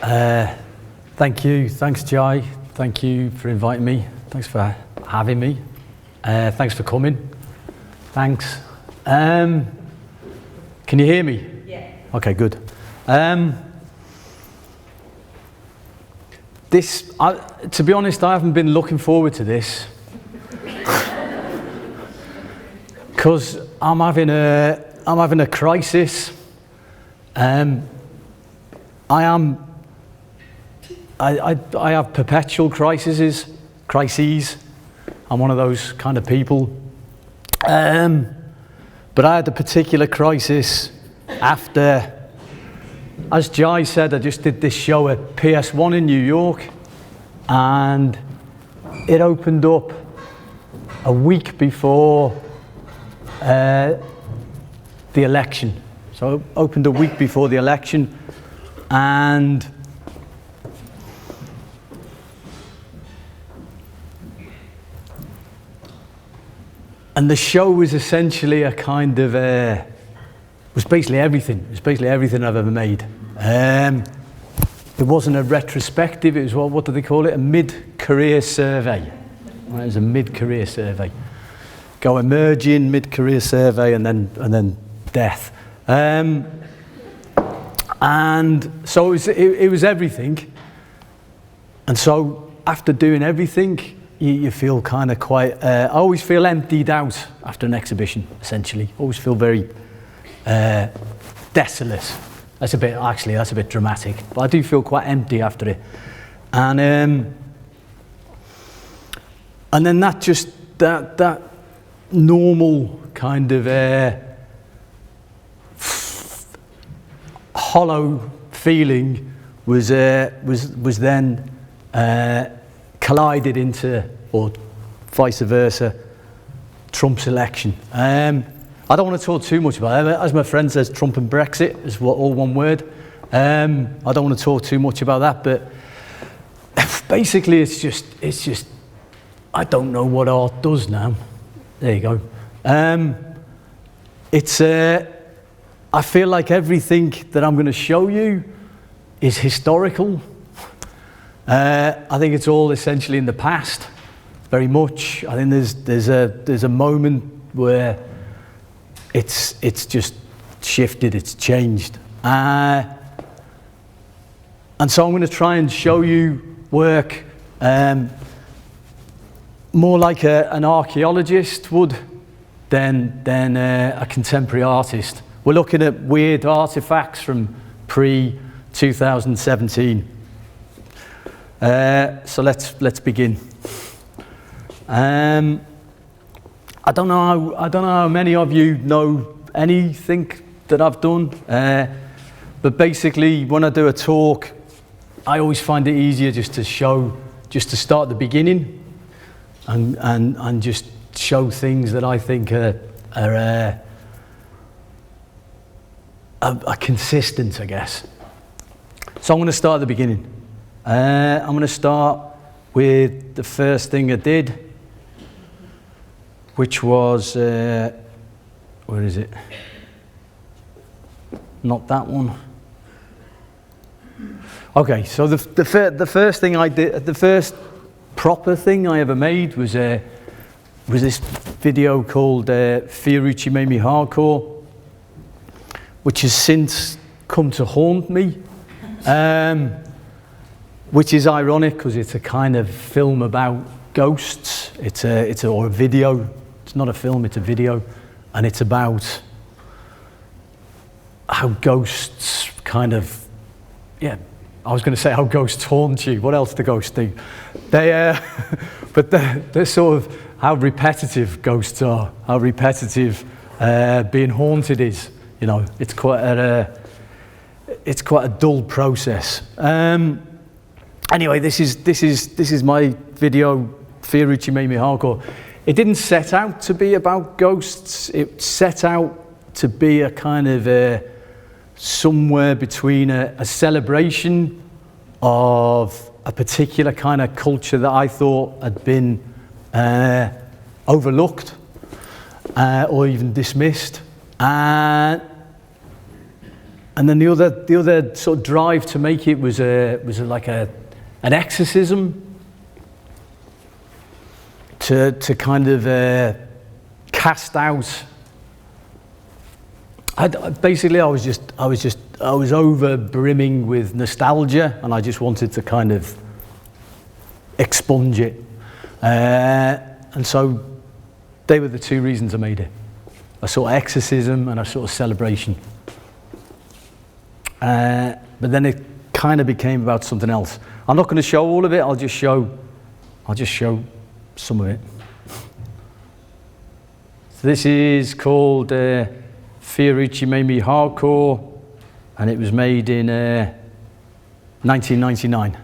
Thank you. Thanks, Jai. Thank you for inviting me. Thanks for having me. Thanks for coming. Thanks. Can you hear me? Yeah. Okay, good. To be honest, I haven't been looking forward to this because I'm having a crisis. I have perpetual crises. I'm one of those kind of people. But I had a particular crisis after, as Jai said, I just did this show at PS1 in New York, and it opened up a week before the election. So it opened a week before the election, and the show was essentially a kind of was basically everything. It was basically everything I've ever made. It wasn't a retrospective. It was what do they call it? A mid-career survey. Right, it was a mid-career survey. Go emerging, mid-career survey, and then death. And so it was everything. And so after doing everything, you feel kind of quite, I always feel emptied out after an exhibition, essentially. Always feel very desolate. That's a bit dramatic, but I do feel quite empty after it. And then that normal kind of hollow feeling was then collided into, or vice versa, Trump's election. I don't want to talk too much about it. As my friend says, Trump and Brexit is all one word. I don't want to talk too much about that, but basically it's just I don't know what art does now. There you go. I feel like everything that I'm going to show you is historical. I think it's all essentially in the past, very much. I think there's a moment where it's just shifted, it's changed. And so I'm going to try and show you work more like an archaeologist would than a contemporary artist. We're looking at weird artifacts from pre-2017. So let's begin. I don't know how many of you know anything that I've done, but basically when I do a talk, I always find it easier just to start at the beginning and just show things that I think are consistent, I guess. So I'm going to start at the beginning. I'm going to start with the first thing I did, which was, where is it? Not that one. Okay, so the first thing I did, the first proper thing I ever made was this video called Fiorucci Made Me Hardcore, which has since come to haunt me. Which is ironic because it's a kind of film about ghosts. It's a video. It's not a film, it's a video, and it's about how ghosts kind of, I was going to say how ghosts haunt you. What else do ghosts do? They're sort of how repetitive ghosts are, how repetitive being haunted is. You know, it's quite a dull process. Anyway, this is my video, Fiorucci Made Me Hardcore. It didn't set out to be about ghosts. It set out to be a kind of somewhere between a celebration of a particular kind of culture that I thought had been overlooked or even dismissed. And then the other sort of drive to make it was like an exorcism to kind of cast out. I was over brimming with nostalgia, and I just wanted to kind of expunge it. And so they were the two reasons I made it. A sort of exorcism and a sort of celebration. But then it kind of became about something else. I'm not going to show all of it, I'll just show some of it. So this is called Fiorucci Made Me Hardcore, and it was made in 1999.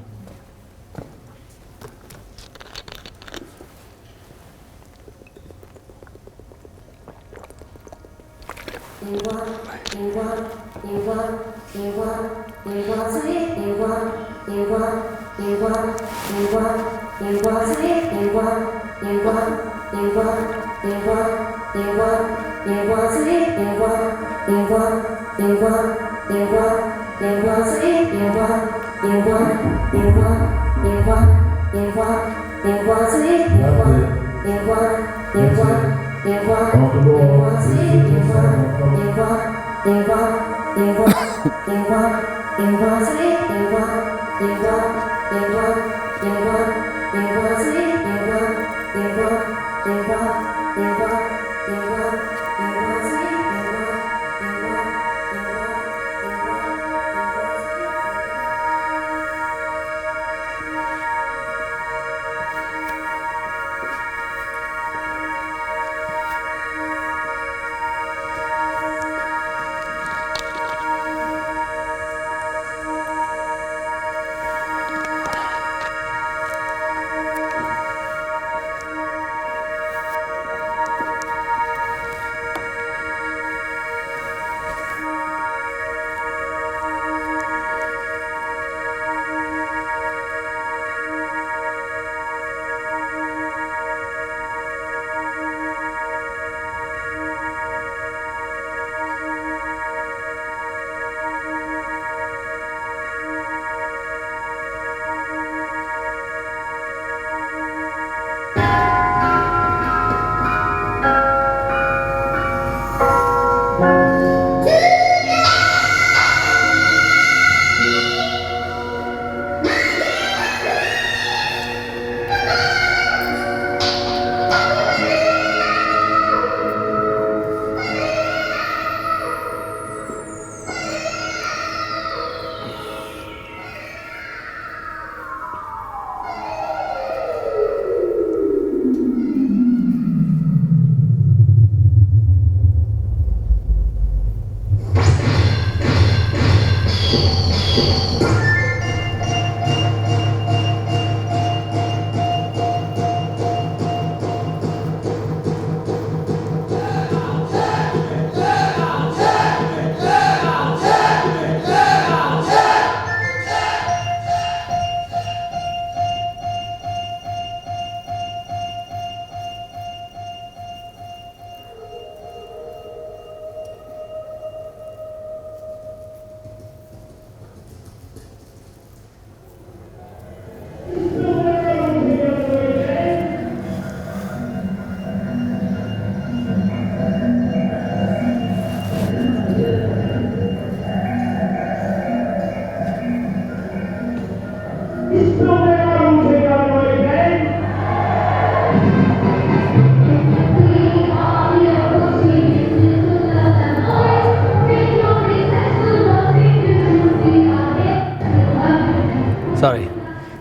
Sorry.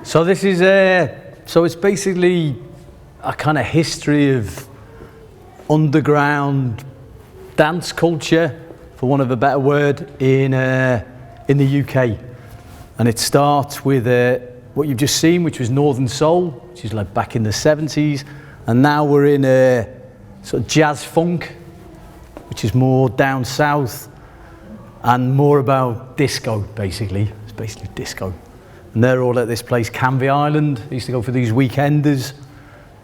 So this is so it's basically a kind of history of underground dance culture, for want of a better word, in the UK. And it starts with what you've just seen, which was Northern Soul, which is like back in the 70s, and now we're in sort of jazz funk, which is more down south and more about disco, basically. It's basically disco. And they're all at this place, Canvey Island. They used to go for these weekenders,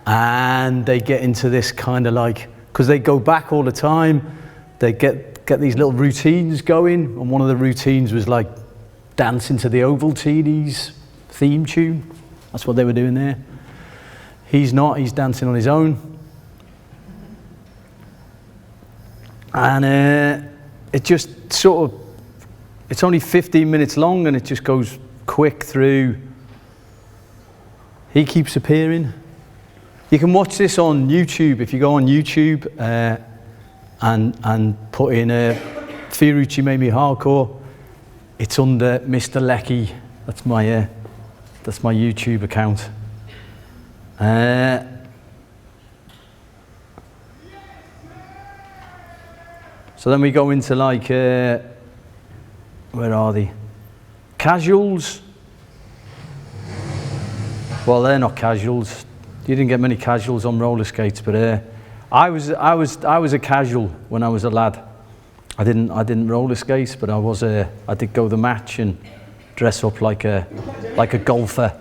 and they get into this kind of like, because they go back all the time, they get get these little routines going, and one of the routines was like dancing to the Ovaltines theme tune. That's what they were doing there. He's not, he's dancing on his own. And it just sort of, it's only 15 minutes long and it just goes quick through. He keeps appearing. You can watch this on YouTube. If you go on YouTube and put in Fiorucci Made Me Hardcore, it's under Mr. Leckey. That's my YouTube account. So then we go into like, where are they? Casuals. Well, they're not casuals. You didn't get many casuals on roller skates, but I was a casual when I was a lad. I didn't roller skate, but I did go the match and dress up like a golfer.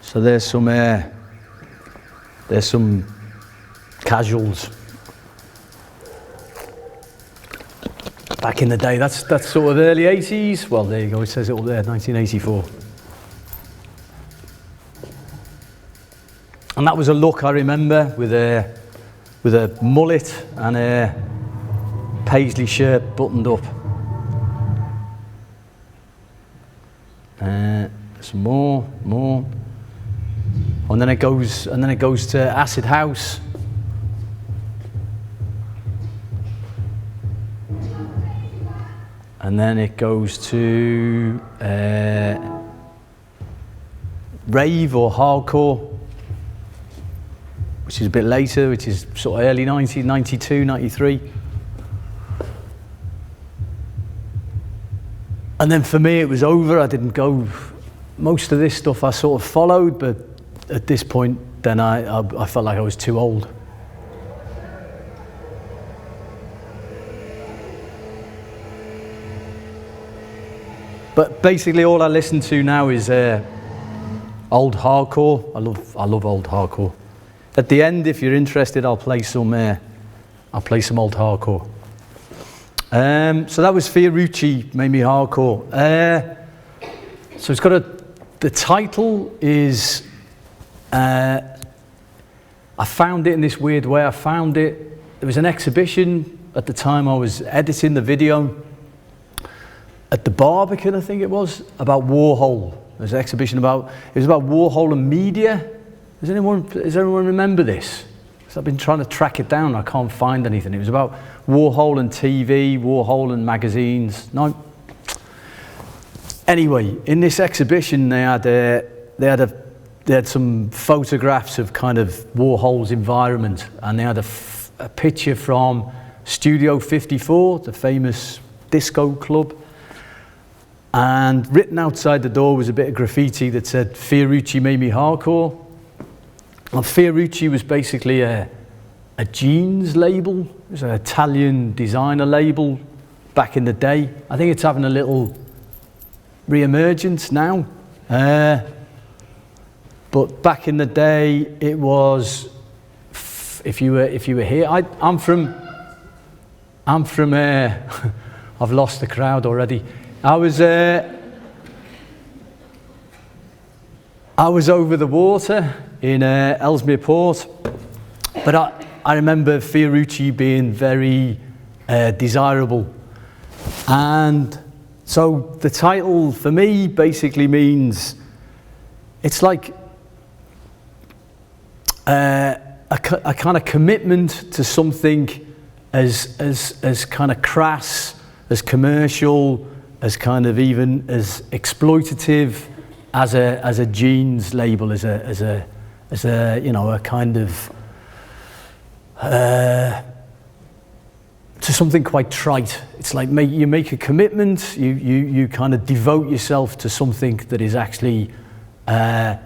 So there's some casuals. Back in the day, that's sort of early 80s. Well, there you go, it says it up there, 1984. And that was a look I remember with a mullet and a paisley shirt buttoned up. Some more. And then it goes to acid house. And then it goes to rave or hardcore, which is a bit later, which is sort of early 90s, 92, 93. And then for me it was over. I didn't go, most of this stuff I sort of followed, but at this point then I felt like I was too old. But basically all I listen to now is old hardcore. I love old hardcore. At the end, if you're interested, I'll play some old hardcore. So that was Fiorucci Made Me Hardcore. So it's got the title is, I found it in this weird way. There was an exhibition at the time I was editing the video at the Barbican, I think it was, about Warhol. There's an exhibition it was about Warhol and media. Does anyone remember this? Because I've been trying to track it down, I can't find anything. It was about Warhol and TV, Warhol and magazines. No. Anyway, in this exhibition they had some photographs of kind of Warhol's environment, and they had a picture from Studio 54, the famous disco club. And written outside the door was a bit of graffiti that said, Fiorucci Made Me Hardcore. And Fiorucci was basically a jeans label. It was an Italian designer label back in the day. I think it's having a little re-emergence now. But back in the day, it was, if you were here, I'm from, I've lost the crowd already. I was over the water in Ellesmere Port, but I remember Fiorucci being very desirable. And so the title for me basically means, it's like a kind of commitment to something as kind of crass, as commercial, as kind of even as exploitative as a jeans label, as a you know, a kind of to something quite trite. It's like you make a commitment, you kind of devote yourself to something that is actually either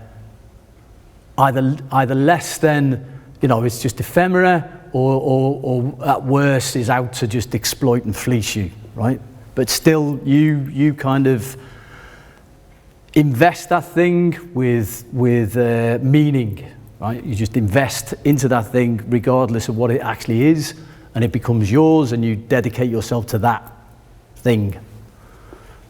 less than, you know, it's just ephemera, or at worst is out to just exploit and fleece you, right? But still, you kind of invest that thing with meaning, right? You just invest into that thing regardless of what it actually is, and it becomes yours, and you dedicate yourself to that thing.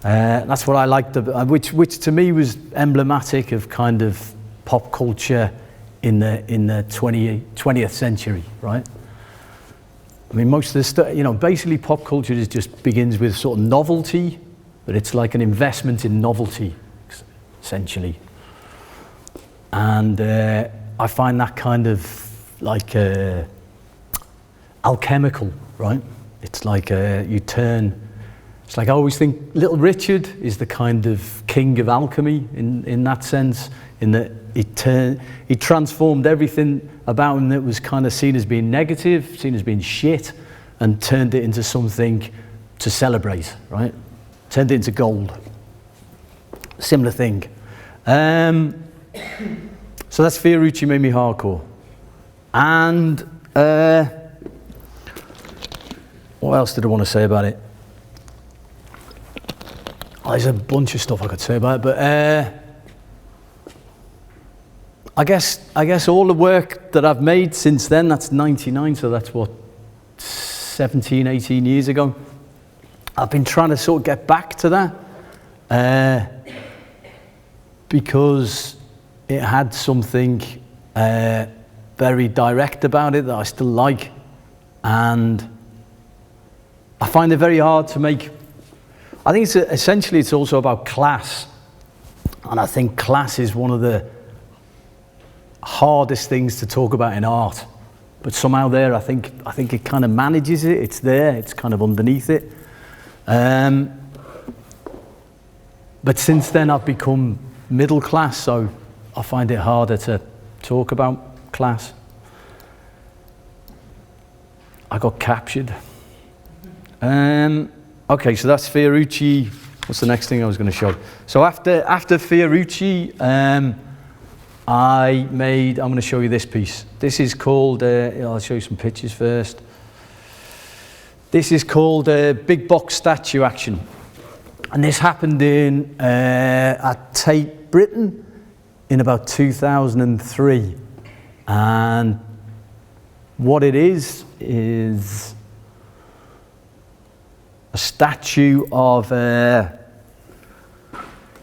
That's what I liked, which to me was emblematic of kind of pop culture in the 20th century, right? I mean, most of this stuff, you know, basically pop culture just begins with sort of novelty, but it's like an investment in novelty, essentially. And I find that kind of like alchemical, right? It's like it's like I always think Little Richard is the kind of king of alchemy in that sense, in that he transformed everything about him that was kind of seen as being negative, seen as being shit, and turned it into something to celebrate, right? Turned it into gold. Similar thing. So that's Fiorucci made me hardcore. And what else did I want to say about it? Oh, there's a bunch of stuff I could say about it, but I guess all the work that I've made since then, that's 99, so that's what, 17, 18 years ago. I've been trying to sort of get back to that because it had something very direct about it that I still like, and I find it very hard to make. I think essentially it's also about class, and I think class is one of the hardest things to talk about in art, but somehow there I think it kind of manages it. It's there, it's kind of underneath it. But since then I've become middle class, so I find it harder to talk about class. I got captured. Okay, so that's Fiorucci. What's the next thing I was going to show? So after Fiorucci, I'm going to show you this piece. This is called, I'll show you some pictures first. This is called Big Box Statue Action. And this happened at Tate Britain in about 2003. And what it is a statue of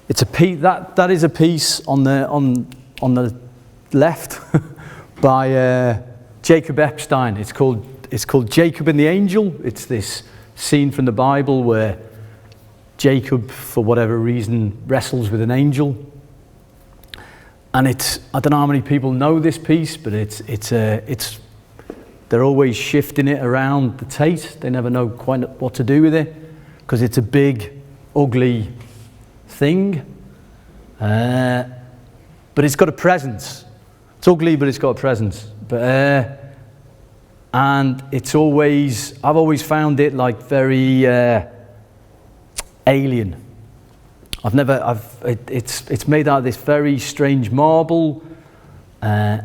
it's a piece that is a piece on the left by Jacob Epstein. It's called Jacob and the Angel. It's this scene from the Bible where Jacob, for whatever reason, wrestles with an angel. And I don't know how many people know this piece, but they're always shifting it around the Tate. They never know quite what to do with it because it's a big, ugly thing. But it's got a presence. It's ugly, but it's got a presence. And I've always found it like very alien. It's made out of this very strange marble. I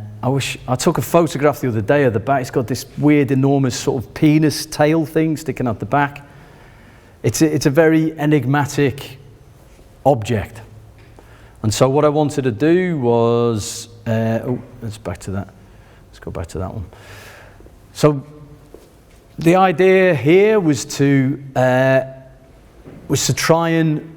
took a photograph the other day of the back. It's got this weird, enormous sort of penis tail thing sticking out the back. It's a very enigmatic object. And so what I wanted to do was, let's go back to that one. So the idea here was to try and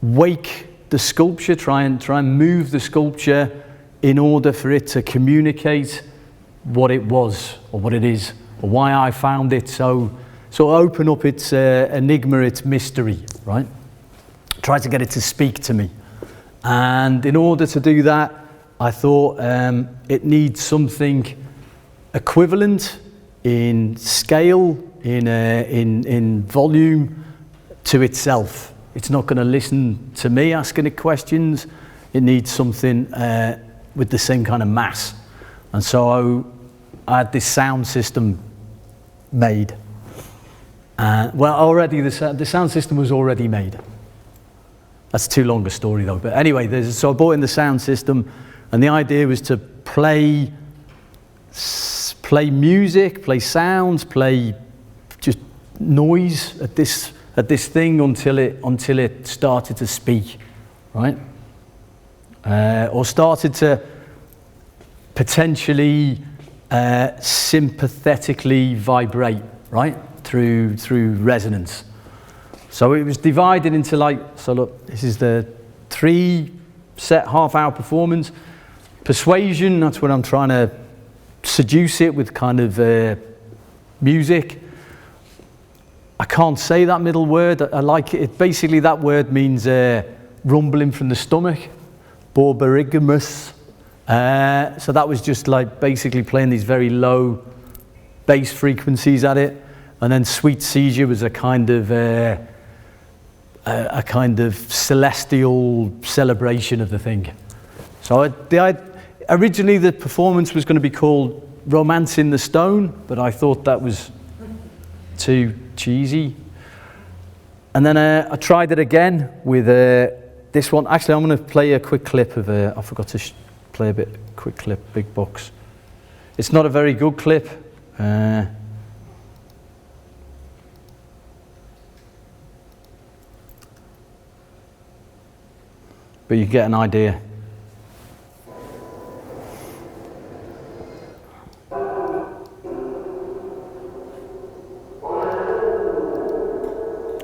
wake the sculpture, try and move the sculpture in order for it to communicate what it was or what it is or why I found it so open up its enigma, its mystery, right? Try to get it to speak to me. And in order to do that, I thought it needs something equivalent in scale, in volume to itself. It's not going to listen to me asking it questions. It needs something with the same kind of mass. And so I had this sound system made. Already the sound system was already made. That's too long a story though. But anyway, so I bought in the sound system, and the idea was to play music, play sounds, play just noise at this thing until it started to speak, right? or started to potentially sympathetically vibrate, right, through resonance. So it was divided into like, so look, this is the 3 set half-hour performance. Persuasion, that's when I'm trying to seduce it with kind of music. I can't say that middle word. I like it. Basically, that word means rumbling from the stomach, borberigamus. So that was just like basically playing these very low bass frequencies at it, and then sweet seizure was a kind of celestial celebration of the thing. So originally the performance was going to be called Romance in the Stone, but I thought that was too cheesy. And then I tried it again with this one. Actually, I'm going to play a quick clip of I forgot to play a quick clip, Big Box. It's not a very good clip. But you get an idea.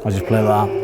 I'll just play that.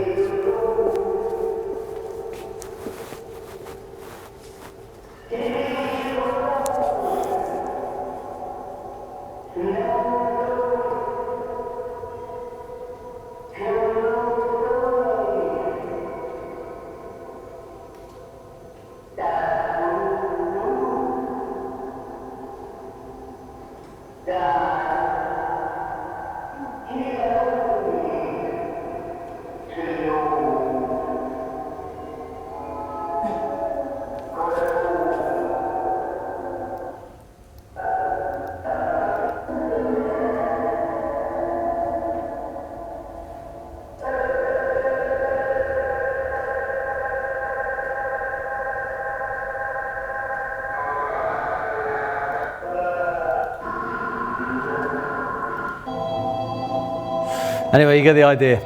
Anyway, you get the idea.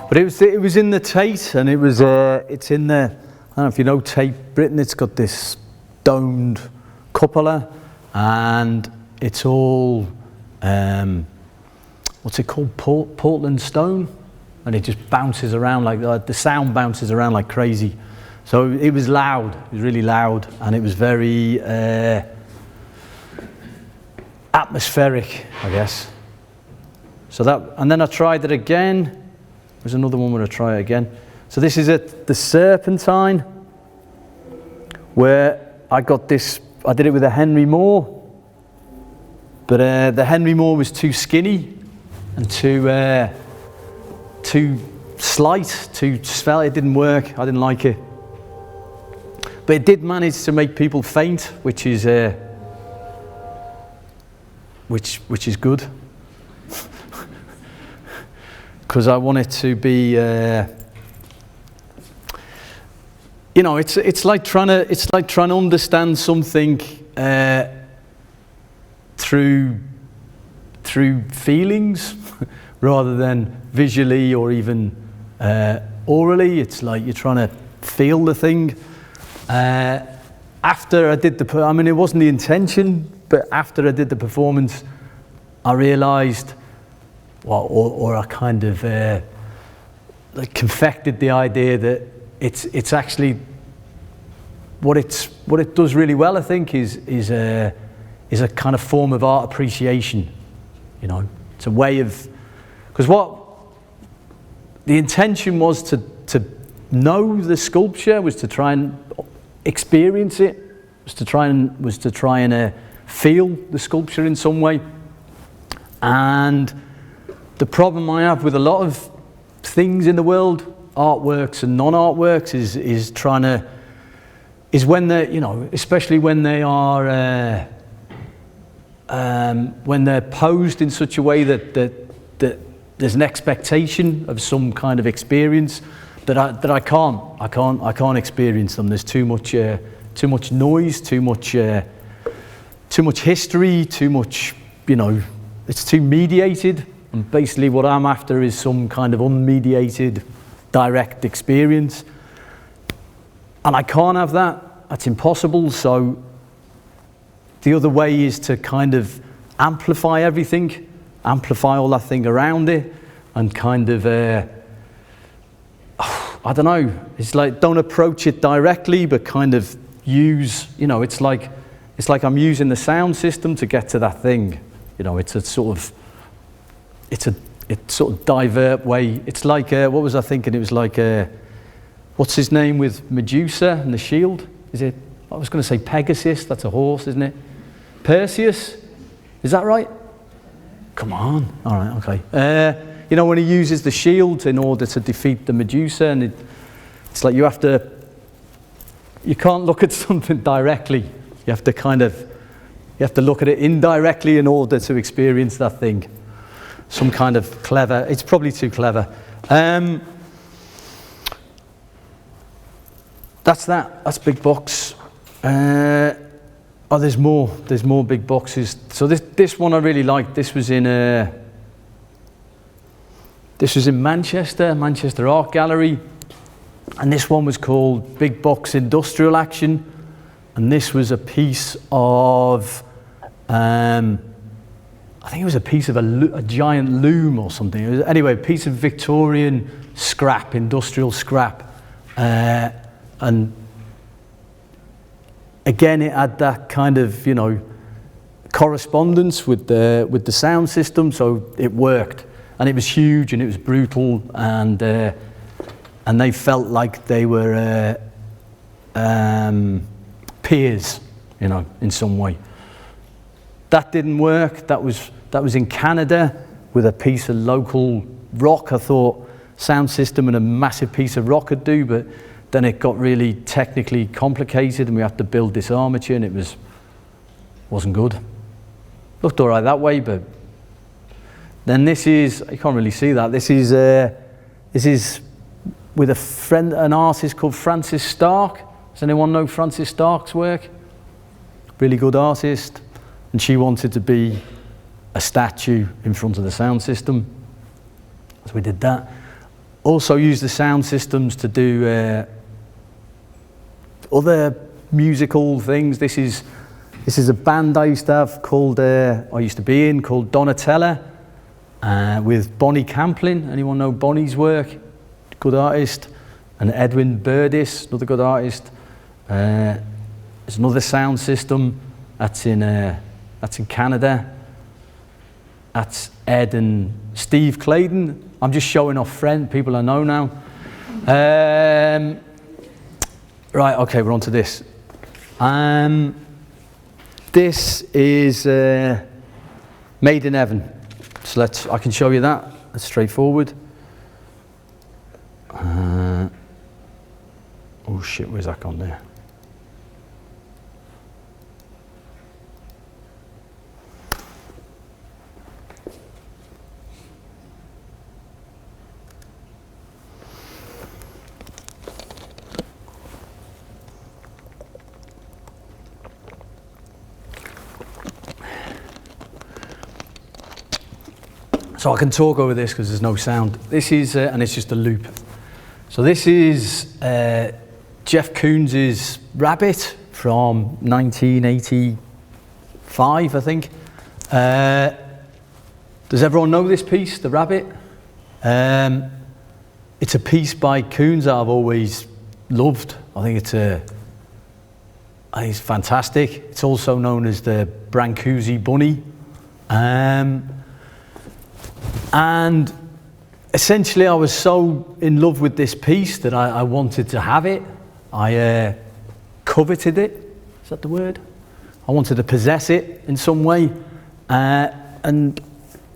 But it was in the Tate, and it's in the, I don't know if you know Tate Britain. It's got this domed cupola, and it's all what's it called, Portland stone, and it just bounces around like the sound bounces around like crazy. So it was loud. It was really loud, and it was very atmospheric, I guess. So that, and then I tried it again. There's another one where I try it again. So this is at the Serpentine, where I got this, I did it with a Henry Moore, but the Henry Moore was too skinny and too slight, too svelte. It didn't work. I didn't like it. But it did manage to make people faint, which is good. Because I want it to be, you know, it's like trying to understand something through feelings rather than visually or even orally. It's like you're trying to feel the thing. After I did I mean, it wasn't the intention, but after I did the performance, I realised. Or I kind of like confected the idea that it's actually what it does really well. I think is a kind of form of art appreciation. You know, it's a way of, because what the intention was to know the sculpture, was to try and experience it, was to try and feel the sculpture in some way. And the problem I have with a lot of things in the world, artworks and non-artworks, is when they're, you know, especially when they are when they're posed in such a way that there's an expectation of some kind of experience that I can't experience them. There's too much noise, too much history, too much, you know, it's too mediated. And basically what I'm after is some kind of unmediated, direct experience. And I can't have that, that's impossible. So the other way is to kind of amplify everything, amplify all that thing around it, and kind of, I don't know, it's like don't approach it directly, but kind of use, you know, it's like I'm using the sound system to get to that thing. You know, it's a sort of divert way. It's like, what was I thinking? It was like, what's his name with Medusa and the shield? Is it, I was going to say Pegasus, that's a horse, isn't it? Perseus, is that right? Come on, all right, okay. You know, when he uses the shield in order to defeat the Medusa, and it's like you can't look at something directly. You have to look at it indirectly in order to experience that thing. Some kind of clever, it's probably too clever. That's big box. Oh, there's more big boxes. So this one I really liked. This was in Manchester Art Gallery, and this one was called Big Box Industrial Action, and this was a piece of, I think it was a piece of a giant loom or something. It was, anyway, a piece of Victorian scrap, industrial scrap, and again it had that kind of, you know, correspondence with the sound system, so it worked. And it was huge and it was brutal, and they felt like they were peers, you know, in some way. That didn't work. That was in Canada with a piece of local rock. I thought sound system and a massive piece of rock could do, but then it got really technically complicated and we had to build this armature, and it wasn't good. Looked all right that way, but then this is, you can't really see that, this is with a friend, an artist called Francis Stark. Does anyone know Francis Stark's work? Really good artist, and she wanted to be a statue in front of the sound system, so we did that. Also used the sound systems to do other musical things. This is a band I used to have called, I used to be in, called Donatella, with Bonnie Camplin. Anyone know Bonnie's work? Good artist. And Edwin Burdis, another good artist. There's another sound system that's in Canada. That's Ed and Steve Clayton. I'm just showing off people I know now. Right, okay, we're on to this. This is Made in Heaven. So I can show you that. That's straightforward. Oh shit, where's that gone there? So I can talk over this because there's no sound. This is, and it's just a loop. So this is Jeff Koons's Rabbit from 1985, I think. Does everyone know this piece, The Rabbit? It's a piece by Koons that I've always loved. I think it's fantastic. It's also known as the Brancusi Bunny. And essentially I was so in love with this piece that I wanted to have it. I coveted it, is that the word? I wanted to possess it in some way, and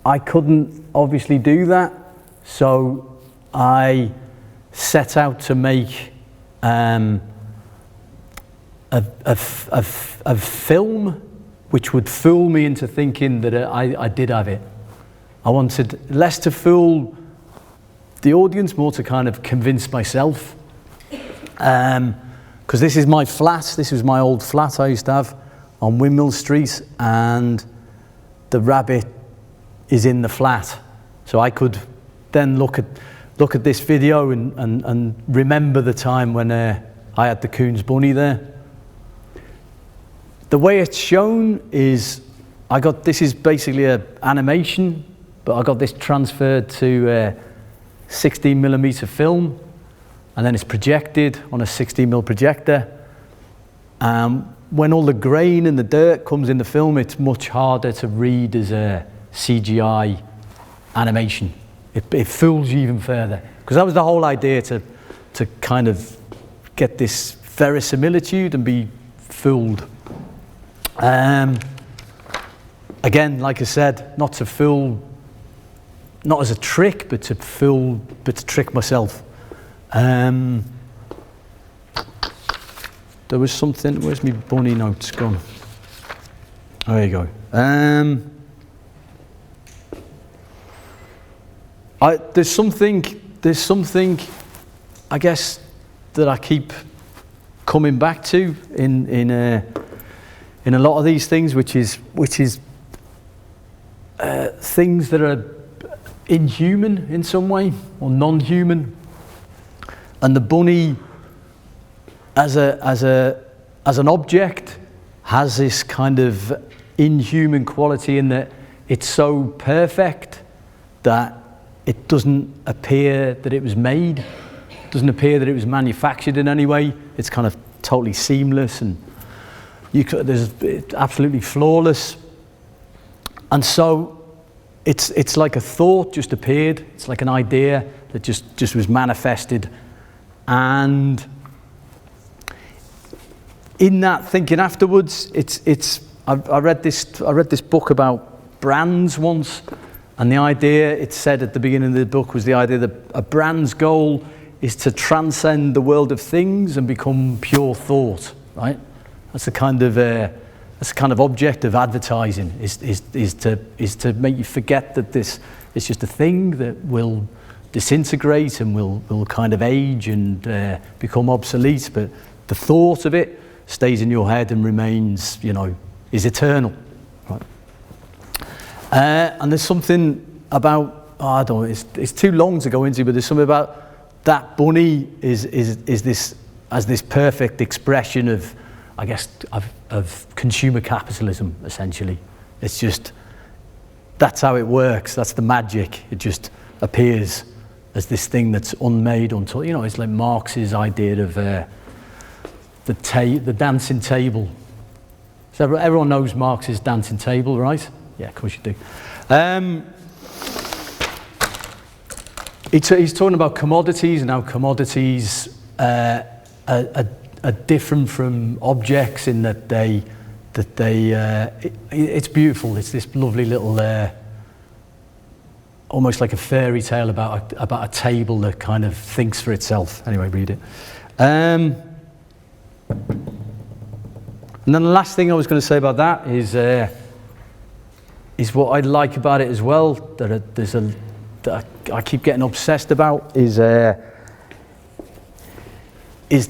I couldn't obviously do that, so I set out to make a film which would fool me into thinking that I did have it. I wanted less to fool the audience, more to kind of convince myself. Because this is my flat, this was my old flat I used to have on Windmill Street, and the rabbit is in the flat. So I could then look at this video and remember the time when I had the Coons bunny there. The way it's shown is, this is basically an animation, but I got this transferred to 16mm film, and then it's projected on a 16mm projector. When all the grain and the dirt comes in the film, it's much harder to read as a CGI animation. It fools you even further. Because that was the whole idea, to kind of get this verisimilitude and be fooled. Again, like I said, not to fool, not as a trick, but to trick myself. There was something, where's my bunny notes gone? Oh, there you go. There's something, I guess, that I keep coming back to in a lot of these things, which is things that are inhuman in some way, or non-human. And the bunny, as an object, has this kind of inhuman quality in that it's so perfect that it doesn't appear that it was made, doesn't appear that it was manufactured in any way. It's kind of totally seamless, and it's absolutely flawless. And so it's like a thought just appeared. It's like an idea that just was manifested. And in that thinking afterwards, I read this book about brands once, and the idea, it said at the beginning of the book, was the idea that a brand's goal is to transcend the world of things and become pure thought, right? That's the kind of object of advertising, is to make you forget that this is just a thing that will disintegrate and will kind of age and become obsolete, but the thought of it stays in your head and remains, is eternal, right? And there's something about, I don't know, it's too long to go into, but there's something about that bunny is this perfect expression of, I guess, of consumer capitalism, essentially. It's just, that's how it works, that's the magic. It just appears as this thing that's unmade until, it's like Marx's idea of the dancing table. So everyone knows Marx's dancing table, right? Yeah, of course you do. He's talking about commodities and how commodities are different from objects in that it's beautiful. It's this lovely little, almost like a fairy tale about a table that kind of thinks for itself. Anyway, read it. And then the last thing I was going to say about that is what I like about it as well, that I keep getting obsessed about, is that it's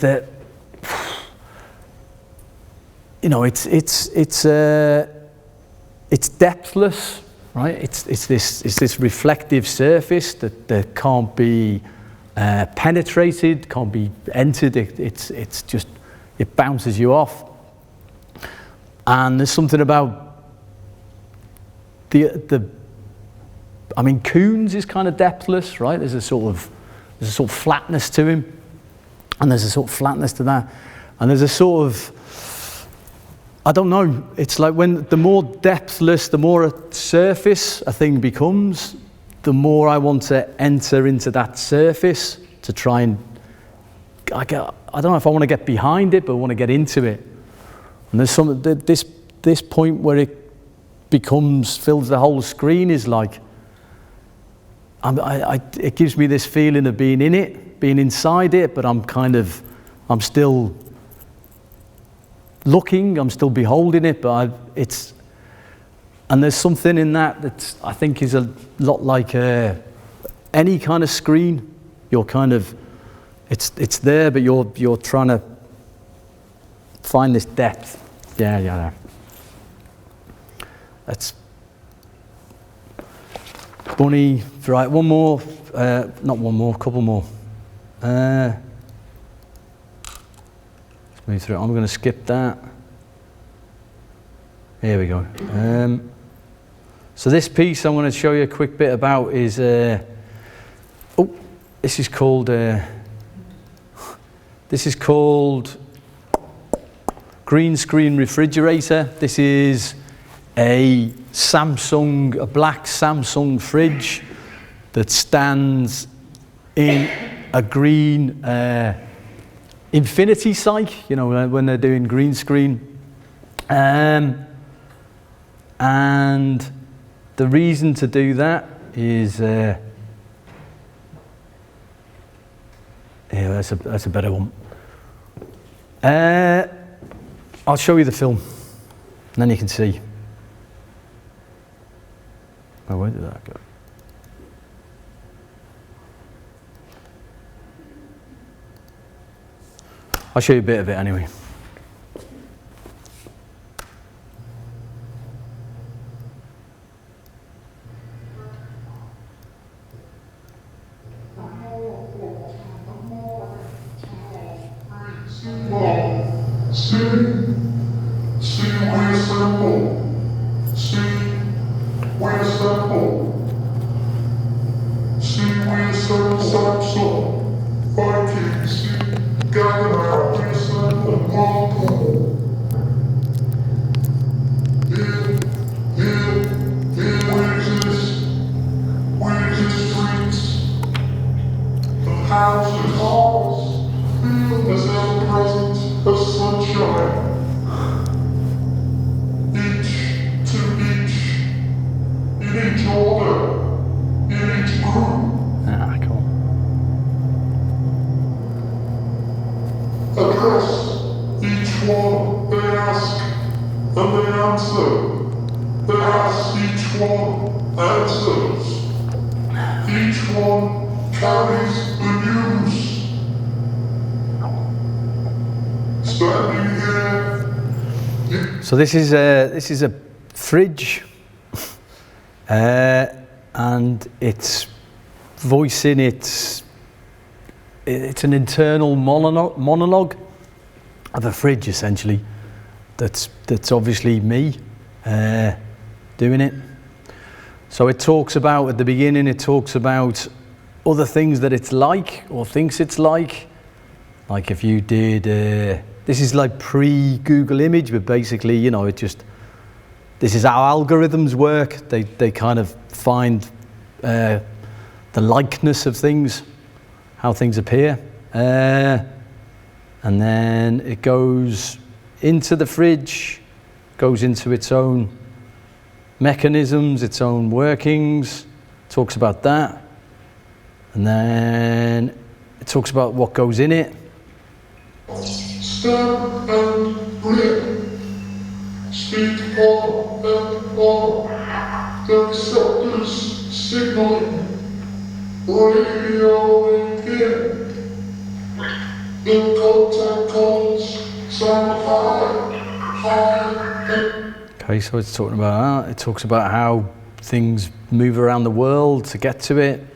depthless, right? It's this reflective surface that can't be penetrated, can't be entered. It's just, it bounces you off. And there's something about Coons is kind of depthless, right? There's a sort of flatness to him, and there's a sort of flatness to that, and there's a sort of, I don't know, it's like when the more depthless, the more a surface a thing becomes, the more I want to enter into that surface to try and, I don't know if I want to get behind it, but I want to get into it. And there's this point where it fills the whole screen, is like, it gives me this feeling of being in it, being inside it, but I'm still looking, I'm still beholding it, but and there's something in that I think is a lot like any kind of screen. You're kind of, it's there, but you're trying to find this depth. Yeah. That's bunny. Right, one more. Not one more, a couple more. Move through. I'm going to skip that. Here we go. So this piece I'm going to show you a quick bit about is, this is called green screen refrigerator. This is a black Samsung fridge that stands in a green infinity cyc, you know, when they're doing green screen. And the reason to do that is, yeah, that's a better one. I'll show you the film, and then you can see. Oh, where did that go? I'll show you a bit of it anyway. So this is a fridge, and it's voicing it's an internal monologue of a fridge, essentially. That's obviously me doing it. So it talks about, at the beginning, it talks about other things that it's like or thinks it's like if you did. This is like pre-Google image, but basically, you know, this is how algorithms work. They kind of find the likeness of things, how things appear. And then it goes into the fridge, goes into its own mechanisms, its own workings, talks about that. And then it talks about what goes in it. Stand and grip. Speak on and on. The receptors signaling. Radioing in. In contact calls. Sound high. Okay, so it's talking about that. It talks about how things move around the world to get to it. It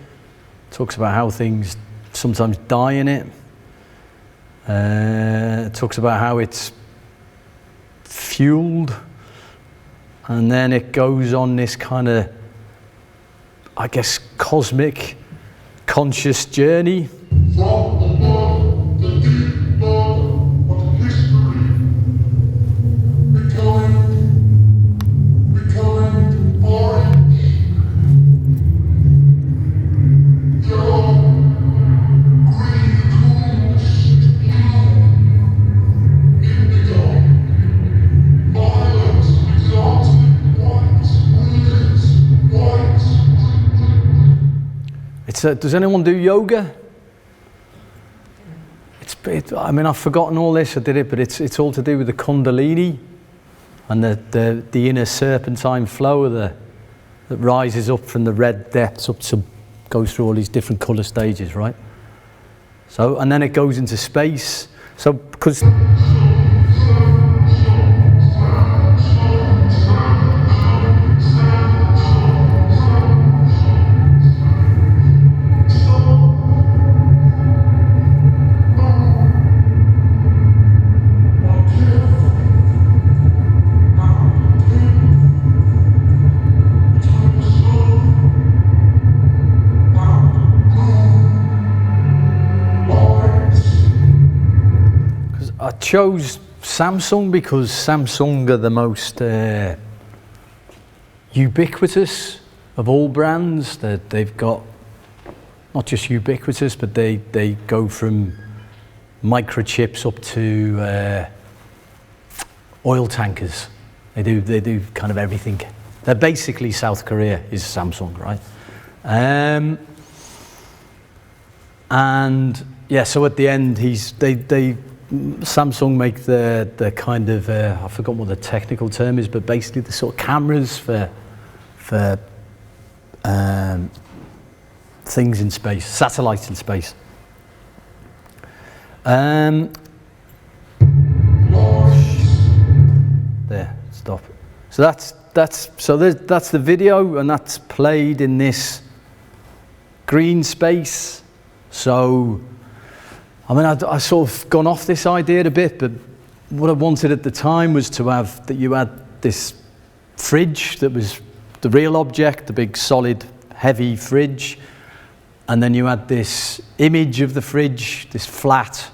talks about how things sometimes die in it. It talks about how it's fueled, and then it goes on this kind of, I guess, cosmic, conscious journey. From above the deep love of history, becoming orange, yellow, green, cools, blue, indigo, violet, exotic, white, brilliant, white. Does anyone do yoga? I mean, I've forgotten all this. I did it, but it's all to do with the Kundalini and the inner serpentine flow that rises up from the red depths up to, goes through all these different colour stages, right? So, and then it goes into space. So, because chose Samsung because Samsung are the most ubiquitous of all brands. They've got not just ubiquitous, but they go from microchips up to oil tankers. They do kind of everything. They're basically South Korea is Samsung, right? And yeah, so at the end, Samsung make the kind of I forgot what the technical term is, but basically the sort of cameras for things in space, satellites in space. There, stop. So that's the video, and that's played in this green space. So, I mean, I sort of gone off this idea a bit, but what I wanted at the time was to have that you had this fridge that was the real object, the big solid heavy fridge, and then you had this image of the fridge, this flat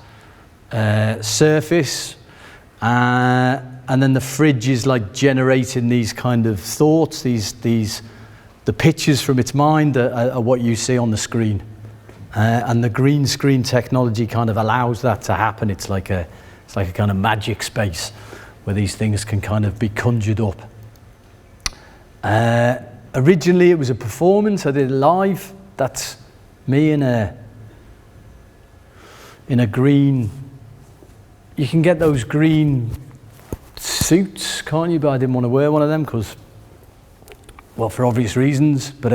surface, and then the fridge is like generating these kind of thoughts, the pictures from its mind are what you see on the screen. And the green screen technology kind of allows that to happen. It's like a kind of magic space where these things can kind of be conjured up. Originally it was a performance, I did it live. That's me in a green, you can get those green suits, can't you? But I didn't want to wear one of them because, well, for obvious reasons. But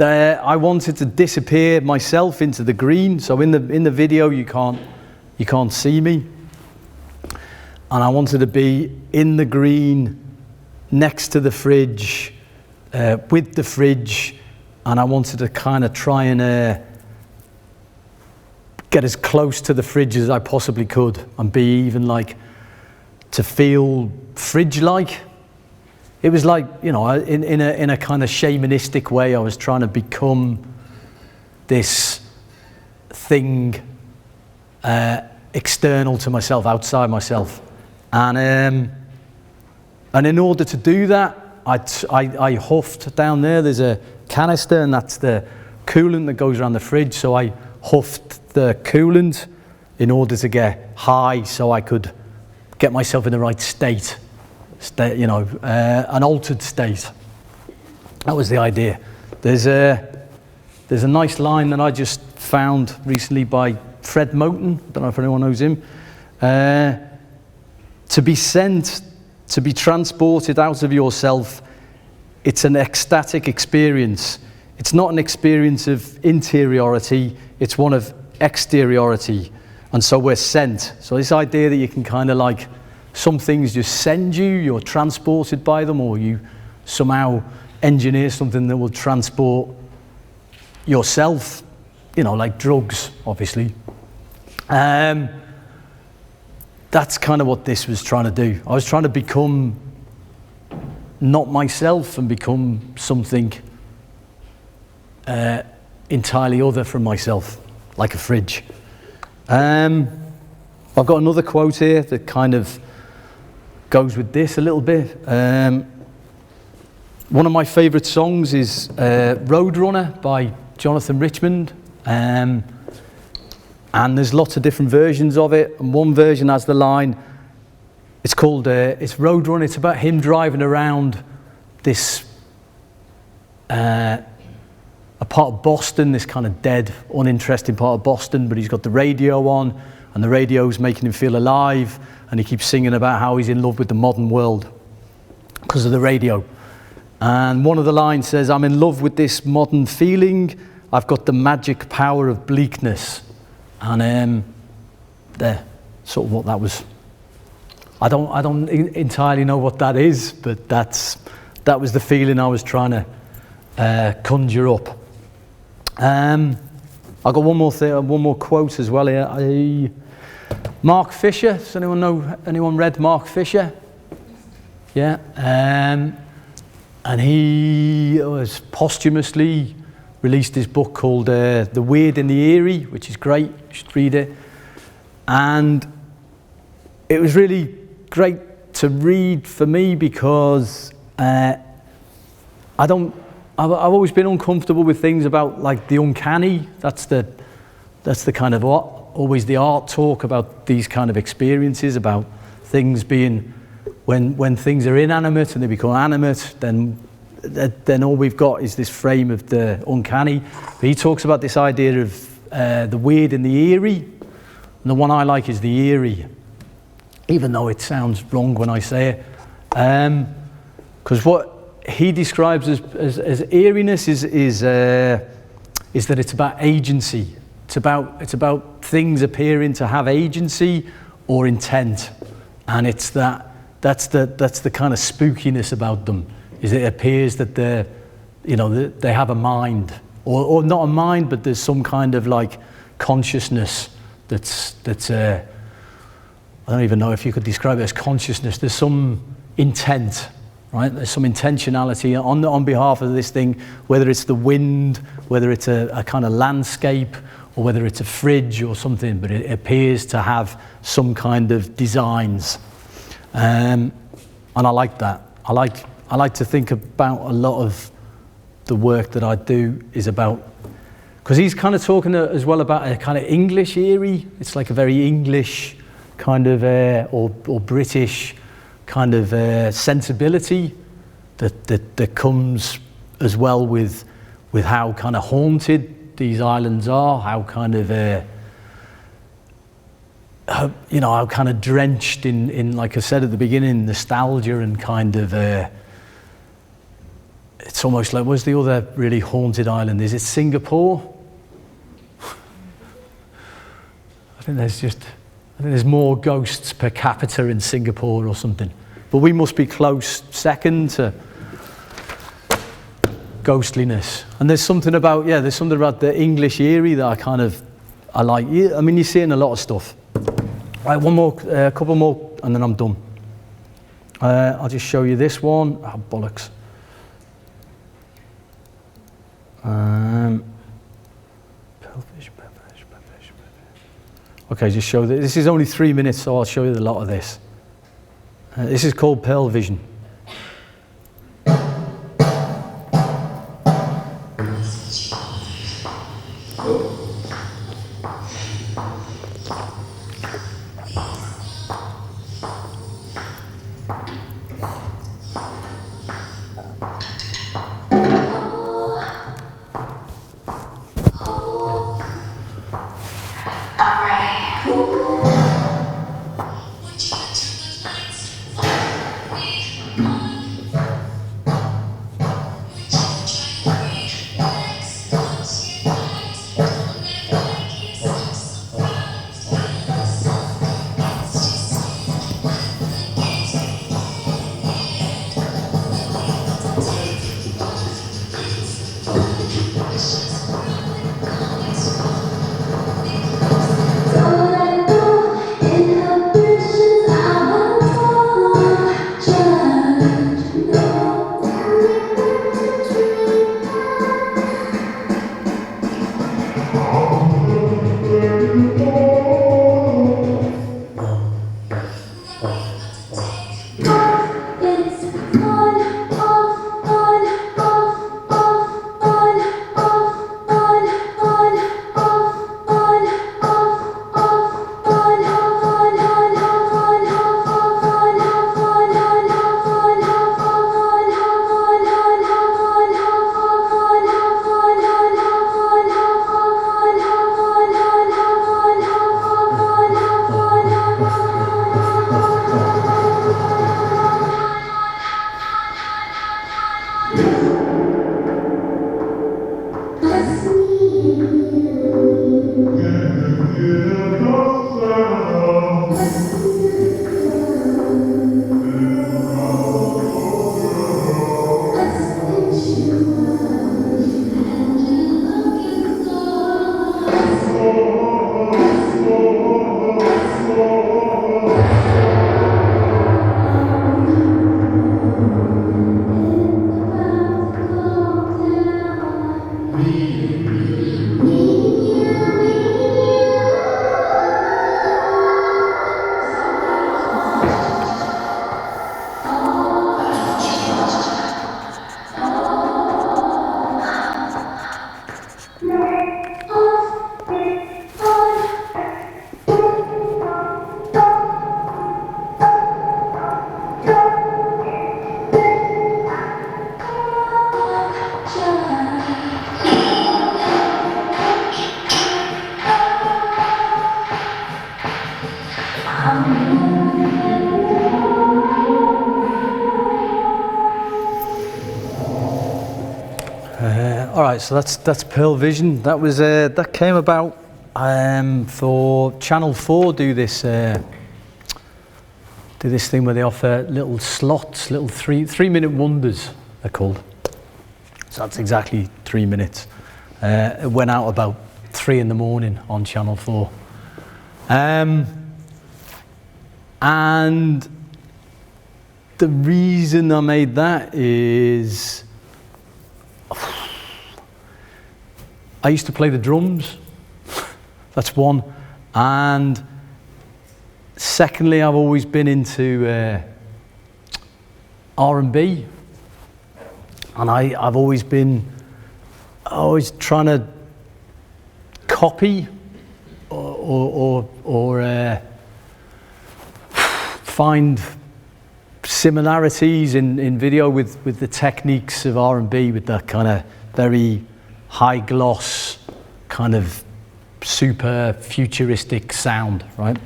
I wanted to disappear myself into the green. So in the video you can't see me, and I wanted to be in the green next to the fridge, with the fridge, and I wanted to kind of try and get as close to the fridge as I possibly could, and be even like to feel fridge-like. It was like, you know, in a kind of shamanistic way, I was trying to become this thing external to myself, outside myself, and in order to do that, I huffed down there. There's a canister, and that's the coolant that goes around the fridge. So I huffed the coolant in order to get high, so I could get myself in the right state, you know, an altered state. That was the idea. There's a nice line that I just found recently by Fred Moten. I don't know if anyone knows him. To be sent, to be transported out of yourself, it's an ecstatic experience. It's not an experience of interiority, it's one of exteriority. And so we're sent. So this idea that you can kind of like, some things just send you, you're transported by them, or you somehow engineer something that will transport yourself, you know, like drugs, obviously. That's kind of what this was trying to do. I was trying to become not myself and become something entirely other from myself, like a fridge. I've got another quote here that kind of goes with this a little bit. One of my favourite songs is Roadrunner by Jonathan Richmond. And there's lots of different versions of it. And one version has the line, it's called, it's Roadrunner. It's about him driving around this, a part of Boston, this kind of dead, uninteresting part of Boston, but he's got the radio on, and the radio's making him feel alive, and he keeps singing about how he's in love with the modern world because of the radio. And one of the lines says, I'm in love with this modern feeling, I've got the magic power of bleakness. And there, sort of what that was. I don't entirely know what that is, but that was the feeling I was trying to conjure up. I got one more quote as well here. Mark Fisher. Does anyone read Mark Fisher? Yeah. And he was posthumously released his book called The Weird and the Eerie, which is great. You should read it. And it was really great to read for me because I've always been uncomfortable with things about like the uncanny. That's the kind of always the art talk about these kind of experiences, about things being, when things are inanimate and they become animate, then all we've got is this frame of the uncanny. But he talks about this idea of the weird and the eerie, and the one I like is the eerie, even though it sounds wrong when I say it, because what he describes as eeriness is that it's about agency. It's about things appearing to have agency or intent, and that's the kind of spookiness about them. Is it appears that they have a mind, or not a mind, but there's some kind of like consciousness that's I don't even know if you could describe it as consciousness. There's some intent, right? There's some intentionality on behalf of this thing, whether it's the wind, whether it's a kind of landscape, or whether it's a fridge or something, but it appears to have some kind of designs. And I like that. I like to think about a lot of the work that I do is about, because he's kind of talking as well about a kind of English eerie. It's like a very English kind of, or British kind of sensibility that comes as well with how kind of haunted these islands are, how kind of how kind of drenched in, like I said at the beginning, nostalgia and kind of it's almost like, what's the other really haunted island? Is it Singapore? I think there's more ghosts per capita in Singapore or something, but we must be close second to ghostliness. And there's something about the English eerie that I like. I mean, you see in a lot of stuff. Right, one more, a couple more, and then I'm done. I'll just show you this one. Oh, bollocks. Okay, just show this is only 3 minutes, so I'll show you a lot of this. This is called Pearl Vision. All right, so that's Pearl Vision. That was that came about for Channel 4. Do this thing where they offer little slots, little 3-minute wonders, they're called. So that's exactly 3 minutes. It went out about 3 in the morning on Channel 4. And the reason I made that is I used to play the drums. That's one. And secondly, I've always been into R&B. And I've always been trying to copy or find similarities in video with the techniques of R&B, with that kind of very high gloss, kind of super futuristic sound, right?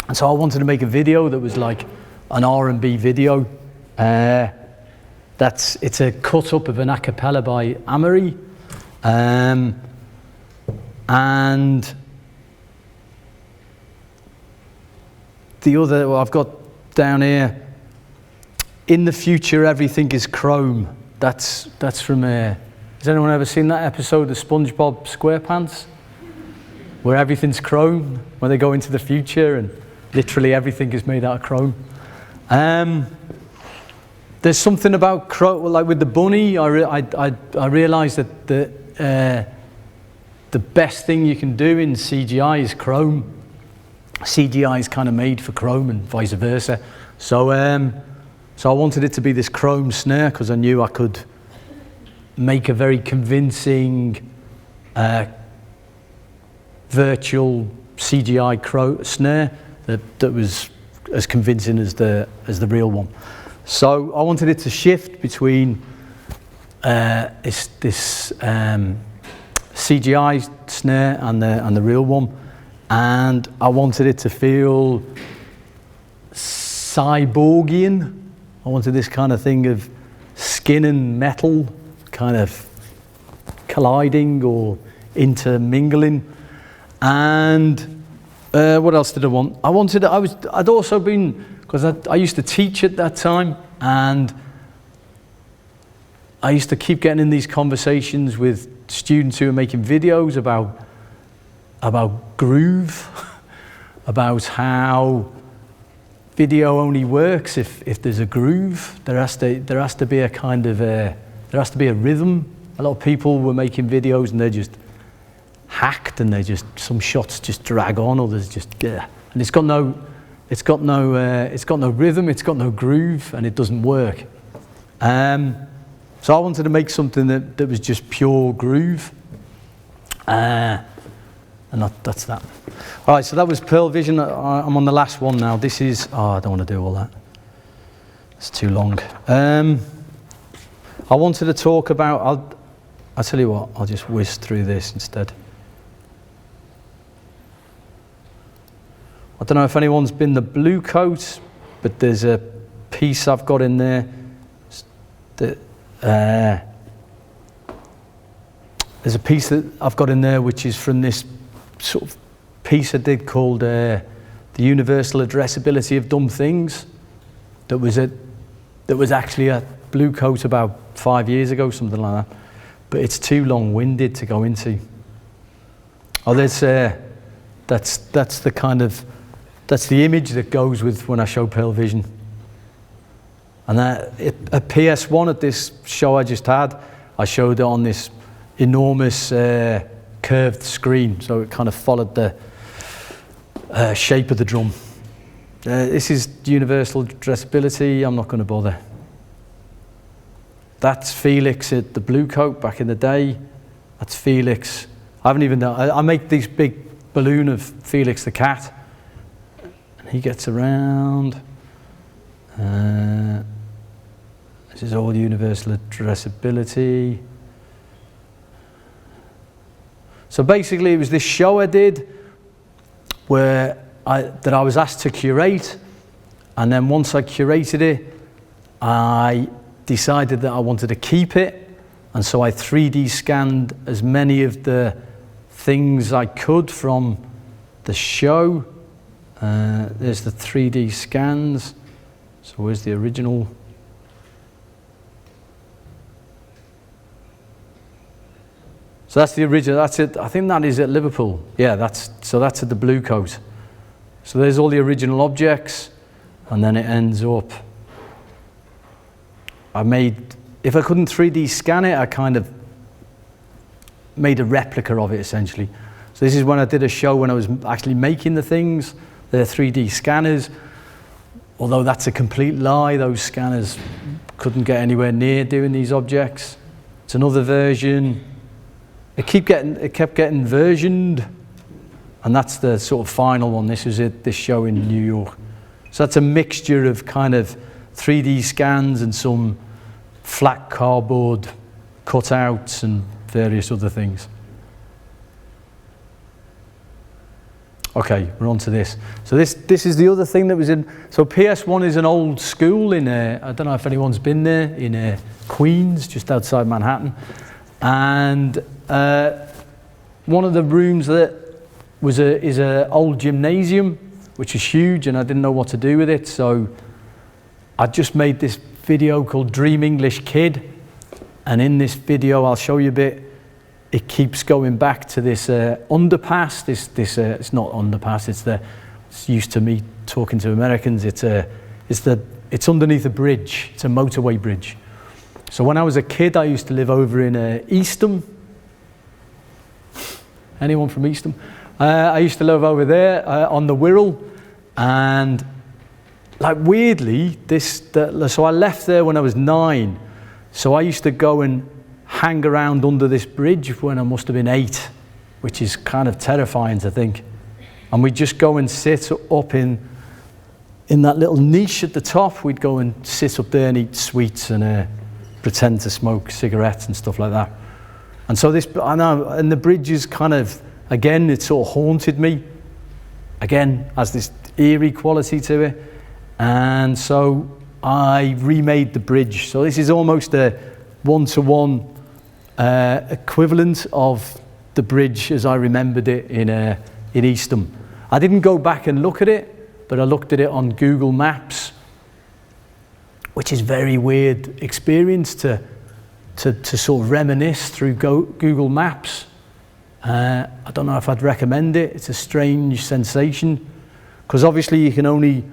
And so I wanted to make a video that was like an R&B video. It's a cut up of an a cappella by Amory, and the other I've got down here. In the future, everything is chrome. That's from has anyone ever seen that episode of SpongeBob SquarePants, where everything's chrome, where they go into the future and literally everything is made out of chrome. There's something about chrome, like with the bunny. I realised that the best thing you can do in CGI is chrome. CGI is kind of made for chrome and vice versa. So I wanted it to be this chrome snare because I knew I could make a very convincing virtual CGI snare that was as convincing as the real one. So I wanted it to shift between this CGI snare and the real one, and I wanted it to feel cyborgian. I wanted this kind of thing of skin and metal kind of colliding or intermingling. And what else did I want? I'd also been, because I used to teach at that time, and I used to keep getting in these conversations with students who were making videos about groove, about how video only works if there's a groove. There has to be a kind of there has to be a rhythm. A lot of people were making videos and they're just hacked, and some shots just drag on, or there's just and it's got no rhythm, it's got no groove, and it doesn't work. So I wanted to make something that was just pure groove, and that's that. All right, so that was Pearl Vision. I'm on the last one now. This is I don't want to do all that. It's too long. I wanted to talk about. I'll tell you what. I'll just whiz through this instead. I don't know if anyone's been the Blue Coat, but there's a piece I've got in there. There's a piece that I've got in there which is from this sort of piece I did called the Universal Addressability of Dumb Things. That was actually a Blue Coat about 5 years ago, something like that. But it's too long-winded to go into. Oh, that's the kind of. That's the image that goes with when I show Pearl Vision. And at PS1 at this show I just had, I showed it on this enormous curved screen, so it kind of followed the shape of the drum. This is universal addressability. I'm not going to bother. That's Felix at the Blue Coat back in the day. That's Felix. I haven't even done. I make this big balloon of Felix the cat. He gets around. This is all universal addressability. So basically it was this show I did that I was asked to curate, and then once I curated it, I decided that I wanted to keep it, And so I 3D scanned as many of the things I could from the show. There's the 3D scans. So where's the original? So that's the original, that's it. I think that is at Liverpool. Yeah, that's at the Blue Coat. So there's all the original objects, and then it ends up, if I couldn't 3D scan it, I kind of made a replica of it essentially. So this is when I did a show when I was actually making the things, the 3D scanners. Although that's a complete lie, those scanners couldn't get anywhere near doing these objects. It's another version. It kept getting versioned, and that's the sort of final one. This is it, this show in New York. So that's a mixture of kind of 3D scans and some flat cardboard cutouts and various other things. Okay, we're on to this. So this is the other thing that was in. So PS1 is an old school in, I don't know if anyone's been there, in Queens, just outside Manhattan. And one of the rooms that is an old gymnasium, which is huge, and I didn't know what to do with it. So I just made this video called Dream English Kid. And in this video, I'll show you a bit. It keeps going back to this underpass. It's not underpass. It's used to me talking to Americans. It's underneath a bridge. It's a motorway bridge. So when I was a kid, I used to live over in Eastham. Anyone from Eastham? I used to live over there on the Wirral, and like weirdly, so I left there when I was 9. So I used to go and hang around under this bridge when I must have been 8, which is kind of terrifying to think. And we'd just go and sit up in that little niche at the top. We'd go and sit up there and eat sweets and pretend to smoke cigarettes and stuff like that. And so and the bridge is kind of, again, it sort of haunted me. Again, has this eerie quality to it. And so I remade the bridge. So this is almost a one-to-one equivalent of the bridge as I remembered it in Eastham. I didn't go back and look at it, but I looked at it on Google Maps, which is a very weird experience to sort of reminisce through Google Maps. I don't know if I'd recommend it. It's a strange sensation, because obviously you can only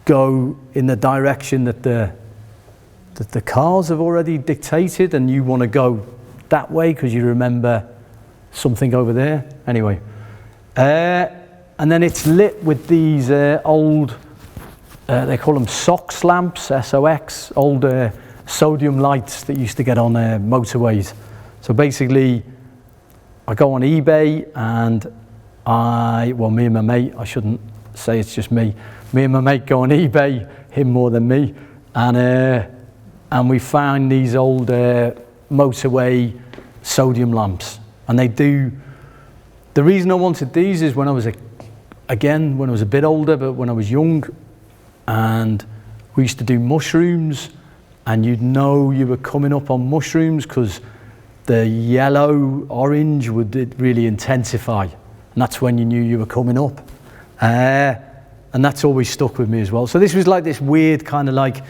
go in the direction that the cars have already dictated, and you want to go that way because you remember something over there. Anyway, and then it's lit with these old, they call them SOX lamps, SOX, old sodium lights that used to get on motorways. So basically, I go on eBay and me and my mate, I shouldn't say it's just me and my mate go on eBay, him more than me, and we find these old motorway sodium lamps. And the reason I wanted these is when I was a bit older, but when I was young, and we used to do mushrooms, and you'd know you were coming up on mushrooms because the yellow, orange would really intensify. And that's when you knew you were coming up. And that's always stuck with me as well. So this was like this weird kind of like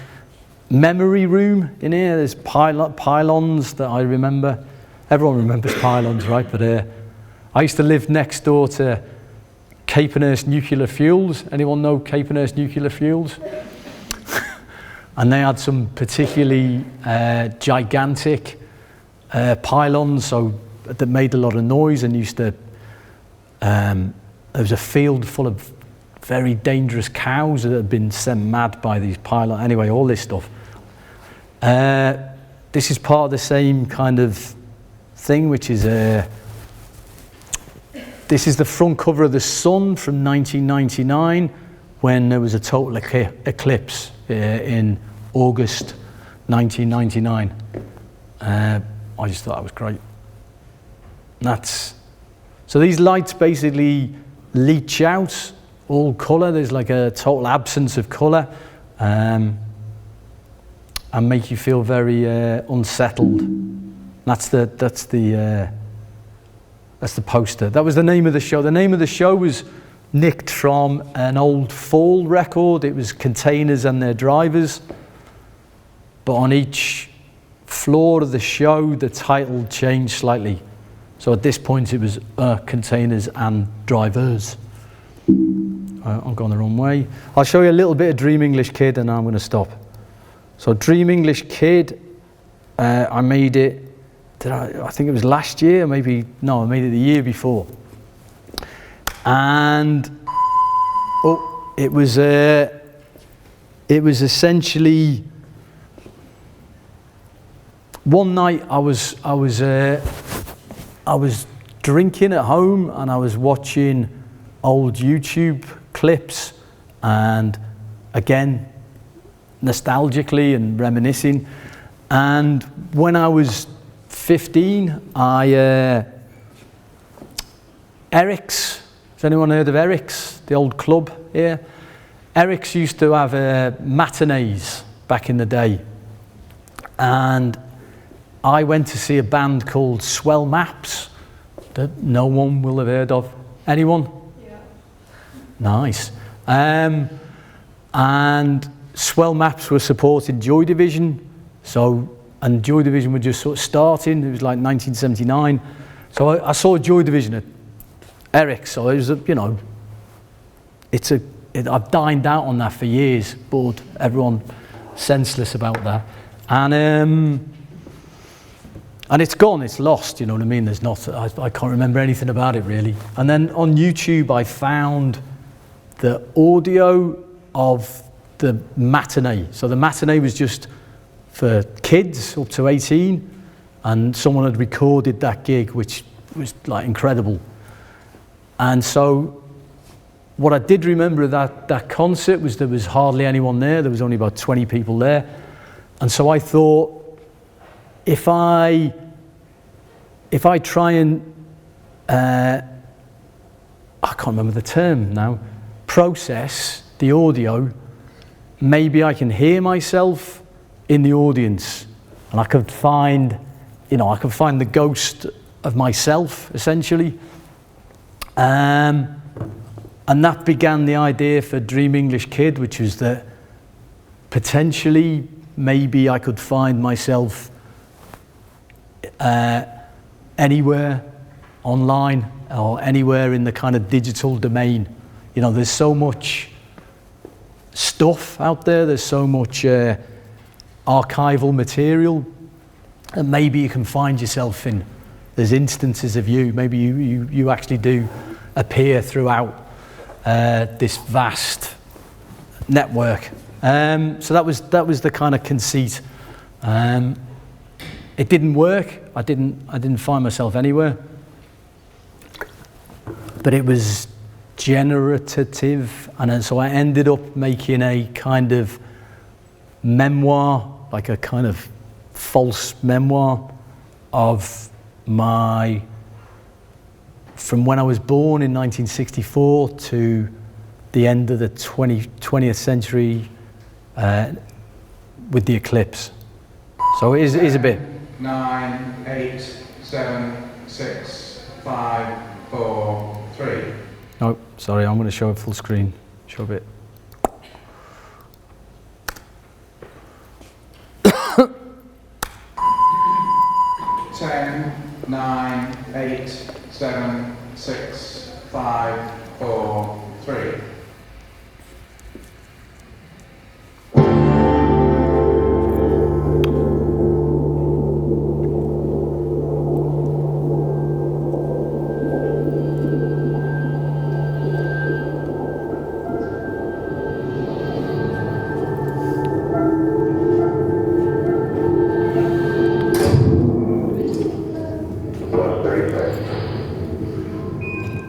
memory room in here. There's pylons that I remember. Everyone remembers pylons, right? But I used to live next door to Capenhurst Nuclear Fuels. Anyone know Capenhurst Nuclear Fuels? And they had some particularly gigantic pylons, so that made a lot of noise, and used to. There was a field full of very dangerous cows that had been sent mad by these pylons. Anyway, all this stuff. This is part of the same kind of thing, which is this is the front cover of The Sun from 1999, when there was a total eclipse in August 1999. I just thought that was great. So these lights basically leach out all colour. There's like a total absence of colour, and make you feel very unsettled. That's the poster. That was the name of the show. The name of the show was nicked from an old Fall record. It was Containers and Their Drivers. But on each floor of the show, the title changed slightly. So at this point, it was Containers and Drivers. I'm going the wrong way. I'll show you a little bit of Dream English Kid and I'm going to stop. So Dream English Kid, I made it, I think it was last year, maybe, no, I made it the year before. And it was essentially, one night I was drinking at home and I was watching old YouTube clips, and again, nostalgically and reminiscing. And when I was 15, Eric's, has anyone heard of Eric's, the old club here? Eric's used to have matinees back in the day. And I went to see a band called Swell Maps that no one will have heard of. Anyone? Yeah. Nice. And Swell Maps were supporting Joy Division. And Joy Division were just sort of starting. It was like 1979. So I saw Joy Division at Eric's. So it was, I've dined out on that for years, bored everyone senseless about that. And it's gone, it's lost, you know what I mean? There's not, I can't remember anything about it really. And then on YouTube, I found the audio of the matinee. So the matinee was just for kids up to 18, and someone had recorded that gig, which was like incredible. And so what I did remember of that concert was there was hardly anyone there. There was only about 20 people there. And so I thought, if I try and, I can't remember the term now, process the audio, maybe I can hear myself in the audience, and I could find, the ghost of myself, essentially. And that began the idea for Dream English Kid, which was that potentially maybe I could find myself anywhere online or anywhere in the kind of digital domain. There's so much stuff out there, there's so much archival material, and maybe you can find yourself in, there's instances of you, maybe you actually do appear throughout this vast network. So that was the kind of conceit. It didn't work. I didn't find myself anywhere. But it was generative, and so I ended up making a kind of memoir, like a kind of false memoir of from when I was born in 1964 to the end of the 20th century with the eclipse. So it is a bit. 9, 8, 7, 6, 5, 4, 3. No, sorry, I'm going to show it full screen. Show a bit. Ten, 9, 8, 7, 6, 5, 4, 3.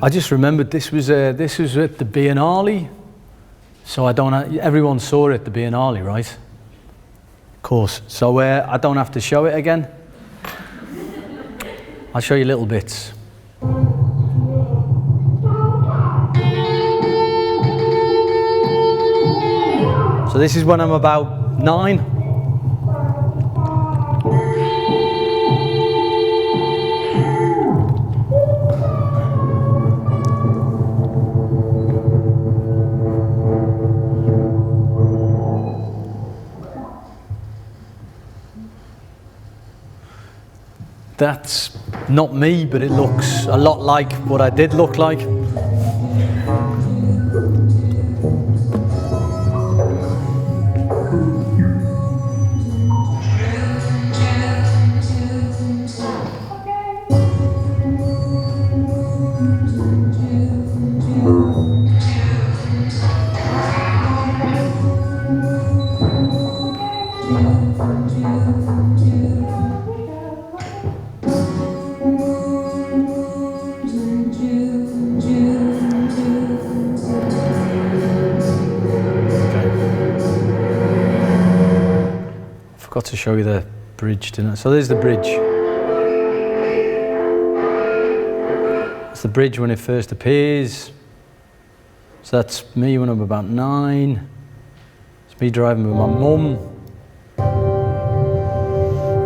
I just remembered this was at the Biennale, so everyone saw it at the Biennale, right? Of course. So I don't have to show it again. I'll show you little bits. So this is when I'm about 9. that's not me, but it looks a lot like what I did look like. Forgot to show you the bridge, didn't I? So there's the bridge. It's the bridge when it first appears. So that's me when I'm about 9. It's me driving with my mum.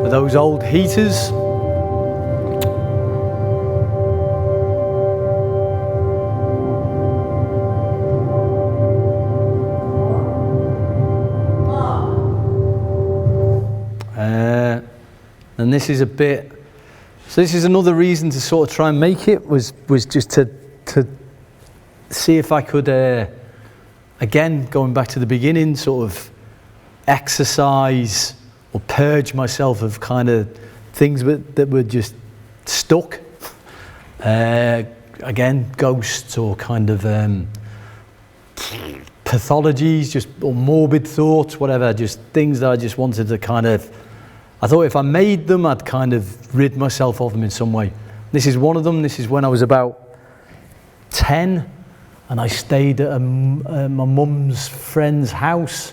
With those old heaters. And this is a bit, so this is another reason to sort of try and make it, was just to see if I could, again, going back to the beginning, sort of exercise or purge myself of kind of things that were just stuck. Again, ghosts or kind of pathologies, just or morbid thoughts, whatever, just things that I just wanted to kind of, I thought if I made them, I'd kind of rid myself of them in some way. This is one of them. This is when I was about 10 and I stayed at my mum's friend's house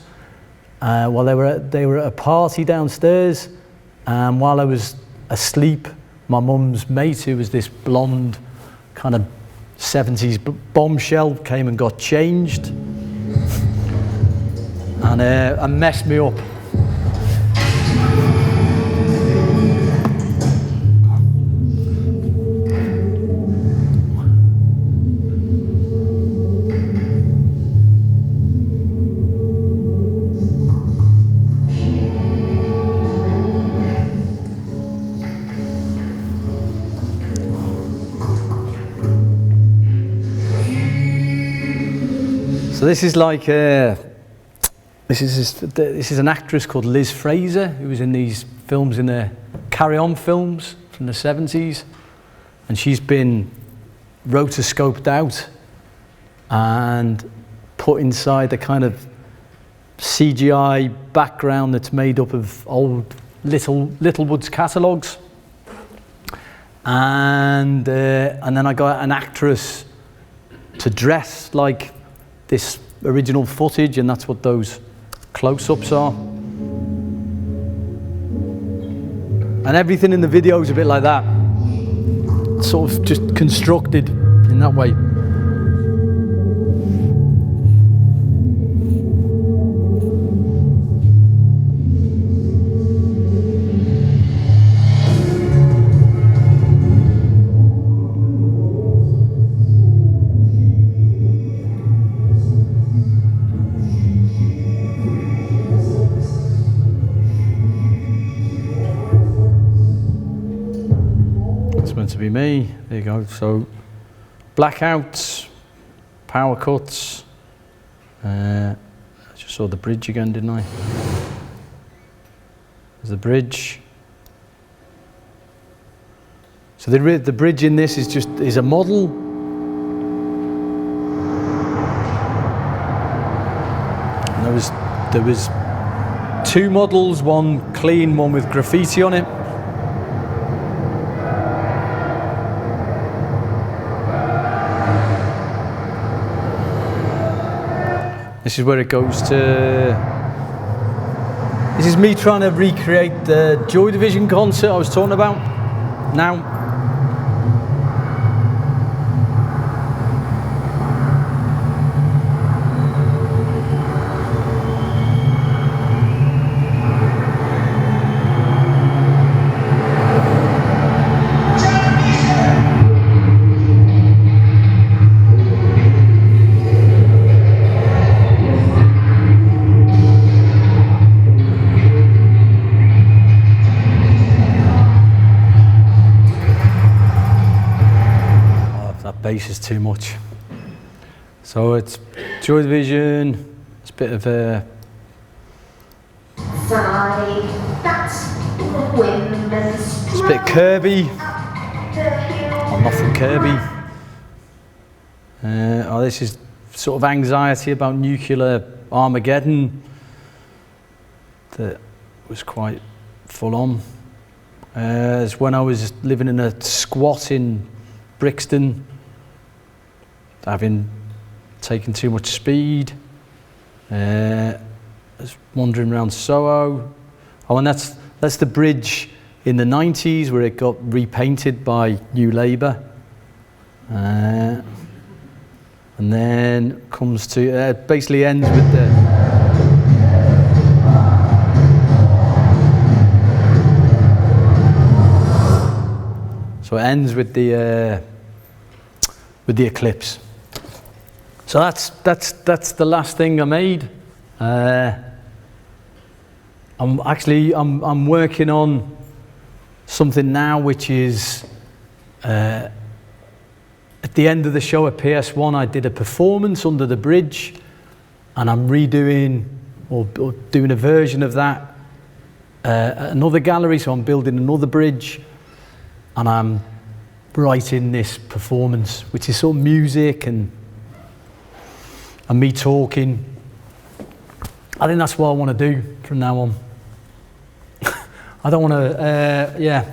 while they were at a party downstairs. And while I was asleep, my mum's mate, who was this blonde kind of 70s bombshell, came and got changed and messed me up. So this is like this is an actress called Liz Fraser who was in these films, in the Carry On films from the 70s, and she's been rotoscoped out and put inside the kind of CGI background that's made up of old Littlewoods catalogues, and then I got an actress to dress like this original footage, and that's what those close-ups are. And everything in the video is a bit like that, sort of just constructed in that way. To be me. There you go. So blackouts, power cuts. I just saw the bridge again, didn't I? There's the bridge. So the bridge in this is a model. And there was 2 models, one clean, one with graffiti on it. This is where it goes to. This is me trying to recreate the Joy Division concert I was talking about now. faces too much. So it's Joy Division, it's a bit of a... That's the wind and It's a bit Kirby. Well, nothing Kirby. This is sort of anxiety about nuclear Armageddon that was quite full on. It's when I was living in a squat in Brixton, having taken too much speed. I was wandering around Soho. Oh, and that's the bridge in the 90s where it got repainted by New Labour. And then comes to, it basically ends with the... So it ends with the eclipse. So that's the last thing I made. I'm working on something now which is at the end of the show at PS1 I did a performance under the bridge, and I'm redoing or doing a version of that at another gallery, so I'm building another bridge. And I'm writing this performance, which is sort of music and me talking. I think that's what I want to do from now on. I don't want to,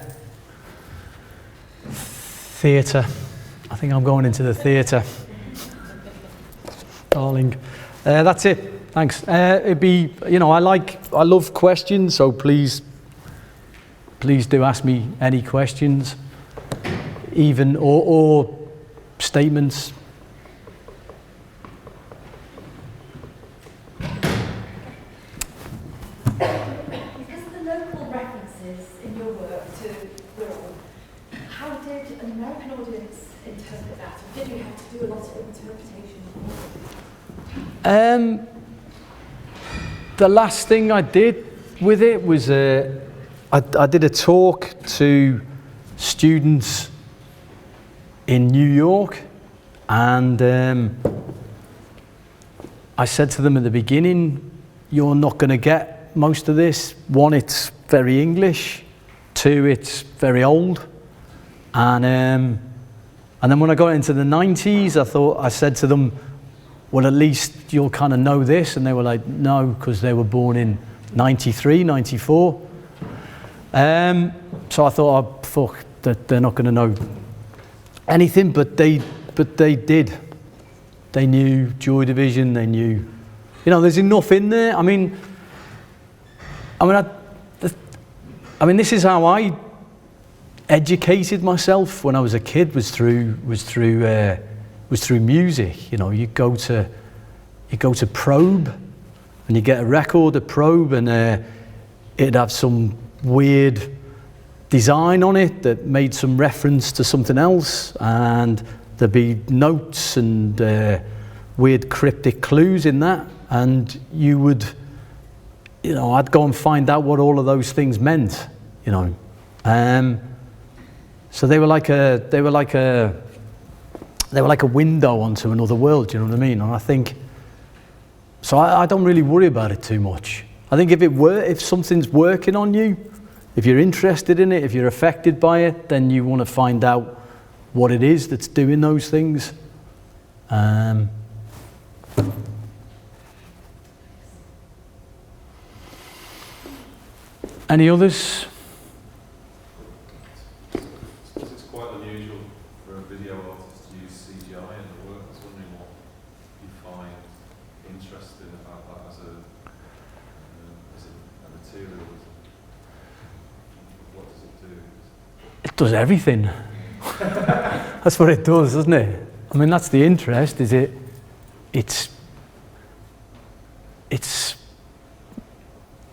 theatre. I think I'm going into the theatre. Darling. That's it. Thanks. It'd be, I love questions, so please do ask me any questions, even or statements. Because of the local references in your work to Wirral, how did an American audience interpret that? Or did you have to do a lot of interpretation? The last thing I did with it was I did a talk to students in New York, and I said to them at the beginning, you're not going to get most of this. One, it's very English. Two, it's very old. And then when I got into the 90s, I said to them, well, at least you'll kind of know this. And they were like, no, because they were born in 93, 94. So I thought, oh, fuck, that they're not going to know anything, but they did. They knew Joy Division. They knew, there's enough in there. I mean, this is how I educated myself when I was a kid. Was through music. You go to Probe, and you get a record at Probe, and it'd have some weird design on it that made some reference to something else, and there'd be notes and weird cryptic clues in that, and you would, I'd go and find out what all of those things meant, so they were like a window onto another world. You know what I mean? And I think so. I don't really worry about it too much. I think if something's working on you, if you're interested in it, if you're affected by it, then you want to find out what it is that's doing those things. Any others? It's quite unusual for a video artist to use CGI in the work. I was wondering what you find interesting about that as a material. What does it do? It does everything. That's what it does, doesn't it? I mean, that's the interest. It's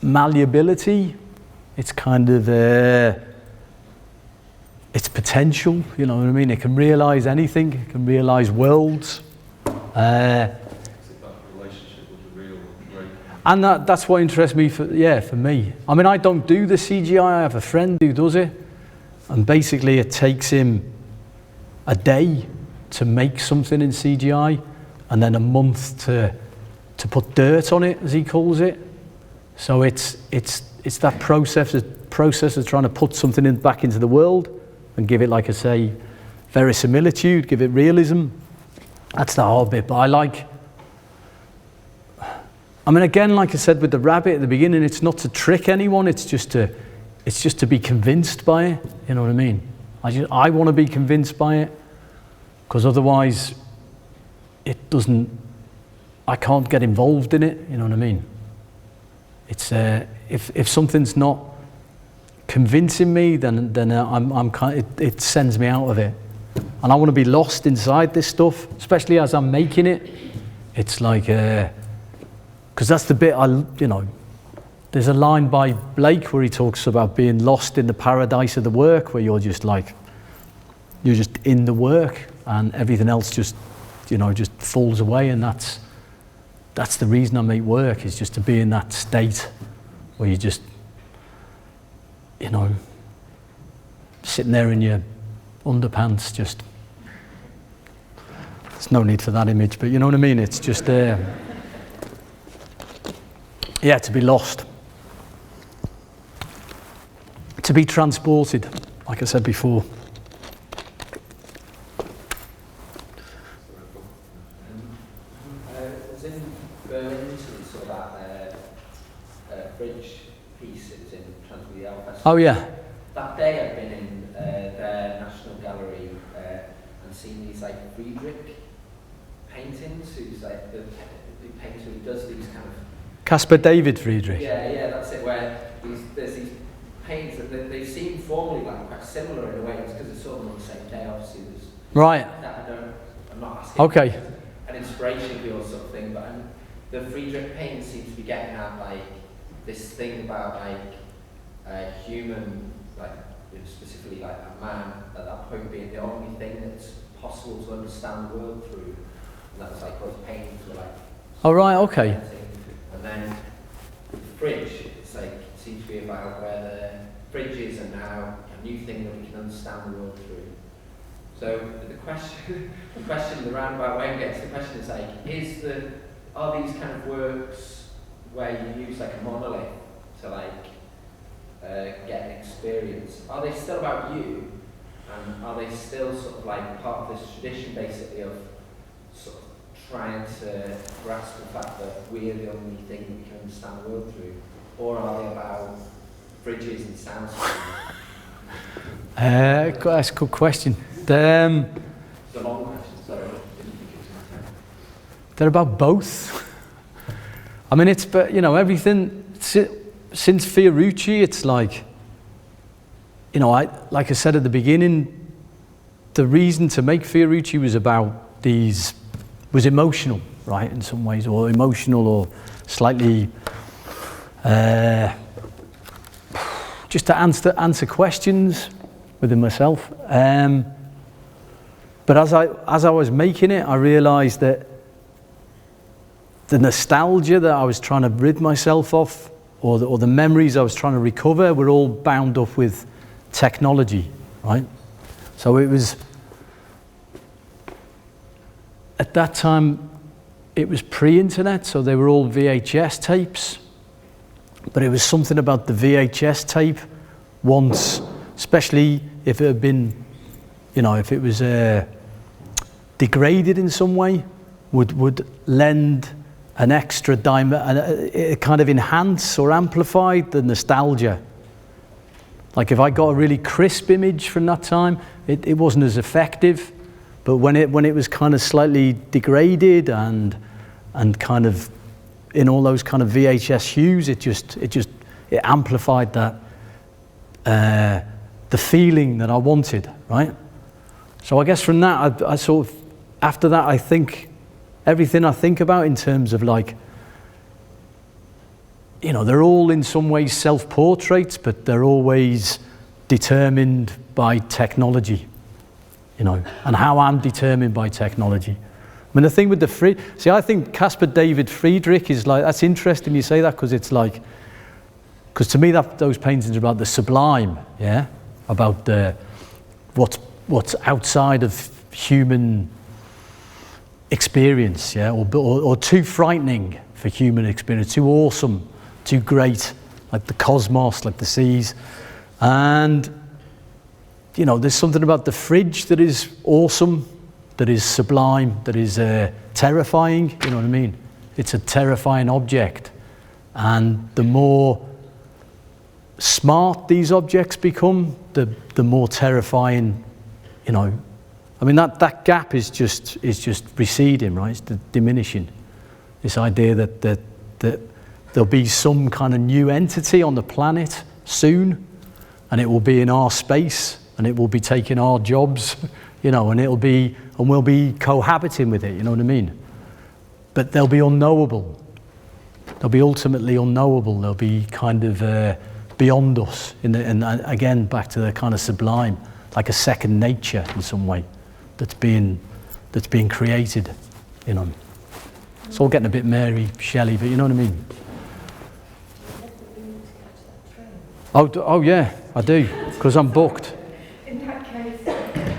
malleability. It's kind of its potential. You know what I mean? It can realise anything. It can realise worlds. Is it that relationship with the real great? And that's what interests me. For me. I mean, I don't do the CGI. I have a friend who does it, and basically it takes him a day to make something in CGI, and then a month to put dirt on it, as he calls it. So it's that process of trying to put something back into the world and give it, like I say, verisimilitude, give it realism. That's the hard bit. But I mean, again, like I said with the rabbit at the beginning, it's not to trick anyone. It's just to be convinced by it. You know what I mean? I want to be convinced by it, because otherwise, I can't get involved in it. You know what I mean? It's if something's not convincing me, then I'm kind of, it sends me out of it, and I want to be lost inside this stuff, especially as I'm making it. It's like, because that's the bit there's a line by Blake where he talks about being lost in the paradise of the work, where you're just in the work and everything else just falls away, and that's the reason I make work, is just to be in that state where you just, sitting there in your underpants, just, there's no need for that image, but you know what I mean? It's just, to be lost. To be transported, like I said before. Was in Berlin, so that bridge piece, it was in Transmedia Festival. Oh yeah. That day I'd been in their National Gallery and seen these like Friedrich paintings, who's like the painter who does these kind of... Caspar David Friedrich. Yeah, that's it, where there's these paintings that they seem formally like quite similar in a way, because it's sort of on the same day, obviously. Right. I'm not asking Okay. an inspiration for you or something, but the Friedrich painting seems to be getting at like this thing about like human, like specifically like a man at that point being the only thing that's possible to understand the world through, and that's like what his paintings were like. Oh right, okay. And then the fridge, it's like, it seems to be about where the fridges are now a new thing that we can understand the world through. So the question, the roundabout way I'm getting to the question is like, are these kind of works where you use like a monolith to like get an experience, are they still about you? And are they still sort of like part of this tradition basically of sort of trying to grasp the fact that we're the only thing that we can understand the world through? Or are they about bridges and sound systems? That's a good question. They're It's a long question, sorry. They're about both. I mean, it's, but everything since Fiorucci, it's like, like I said at the beginning, the reason to make Fiorucci was emotional, right, in some ways, or emotional, or slightly just to answer questions within myself. But as I was making it, I realised that the nostalgia that I was trying to rid myself of, or the memories I was trying to recover, were all bound up with technology, right? So it was, at that time, it was pre-internet, so they were all VHS tapes. But it was something about the VHS tape once, especially if it had been, if it was degraded in some way, would lend an extra it kind of enhance or amplify the nostalgia. Like if I got a really crisp image from that time, it wasn't as effective. But when it was kind of slightly degraded and kind of in all those kind of VHS hues, it amplified that the feeling that I wanted, right? So I guess from that, I sort of, after that, I think everything I think about in terms of like, they're all in some ways self-portraits, but they're always determined by technology, and how I'm determined by technology. I mean, the thing with I think Caspar David Friedrich is like, that's interesting you say that, because it's like, because to me those paintings are about the sublime, yeah, about what's outside of human experience, yeah, or too frightening for human experience, too awesome, too great, like the cosmos, like the seas. And, you know, there's something about the fridge that is awesome, that is sublime, that is terrifying, you know what I mean? It's a terrifying object. And the more smart these objects become, the more terrifying, you know. I mean, that gap is just receding, right? It's diminishing. This idea that there'll be some kind of new entity on the planet soon, and it will be in our space, and it will be taking our jobs, you know, and we'll be cohabiting with it, you know what I mean? But they'll be unknowable. They'll be ultimately unknowable. They'll be kind of beyond us, and again, back to the kind of sublime, like a second nature in some way that's being created, you know. It's all getting a bit Mary Shelley, but you know what I mean? Oh yeah, I do, because I'm booked. In that case,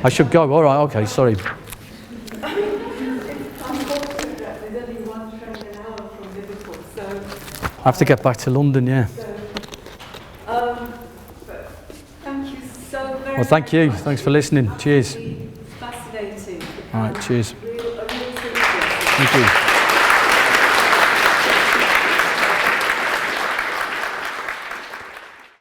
I should go. All right, okay, sorry. I'm fortunate that there's only one train an hour from Liverpool, so. I have to get back to London, yeah. But thank you so very Well, thank you. much. Thanks for listening. Cheers. Fascinating. All right, cheers. A real Thank you.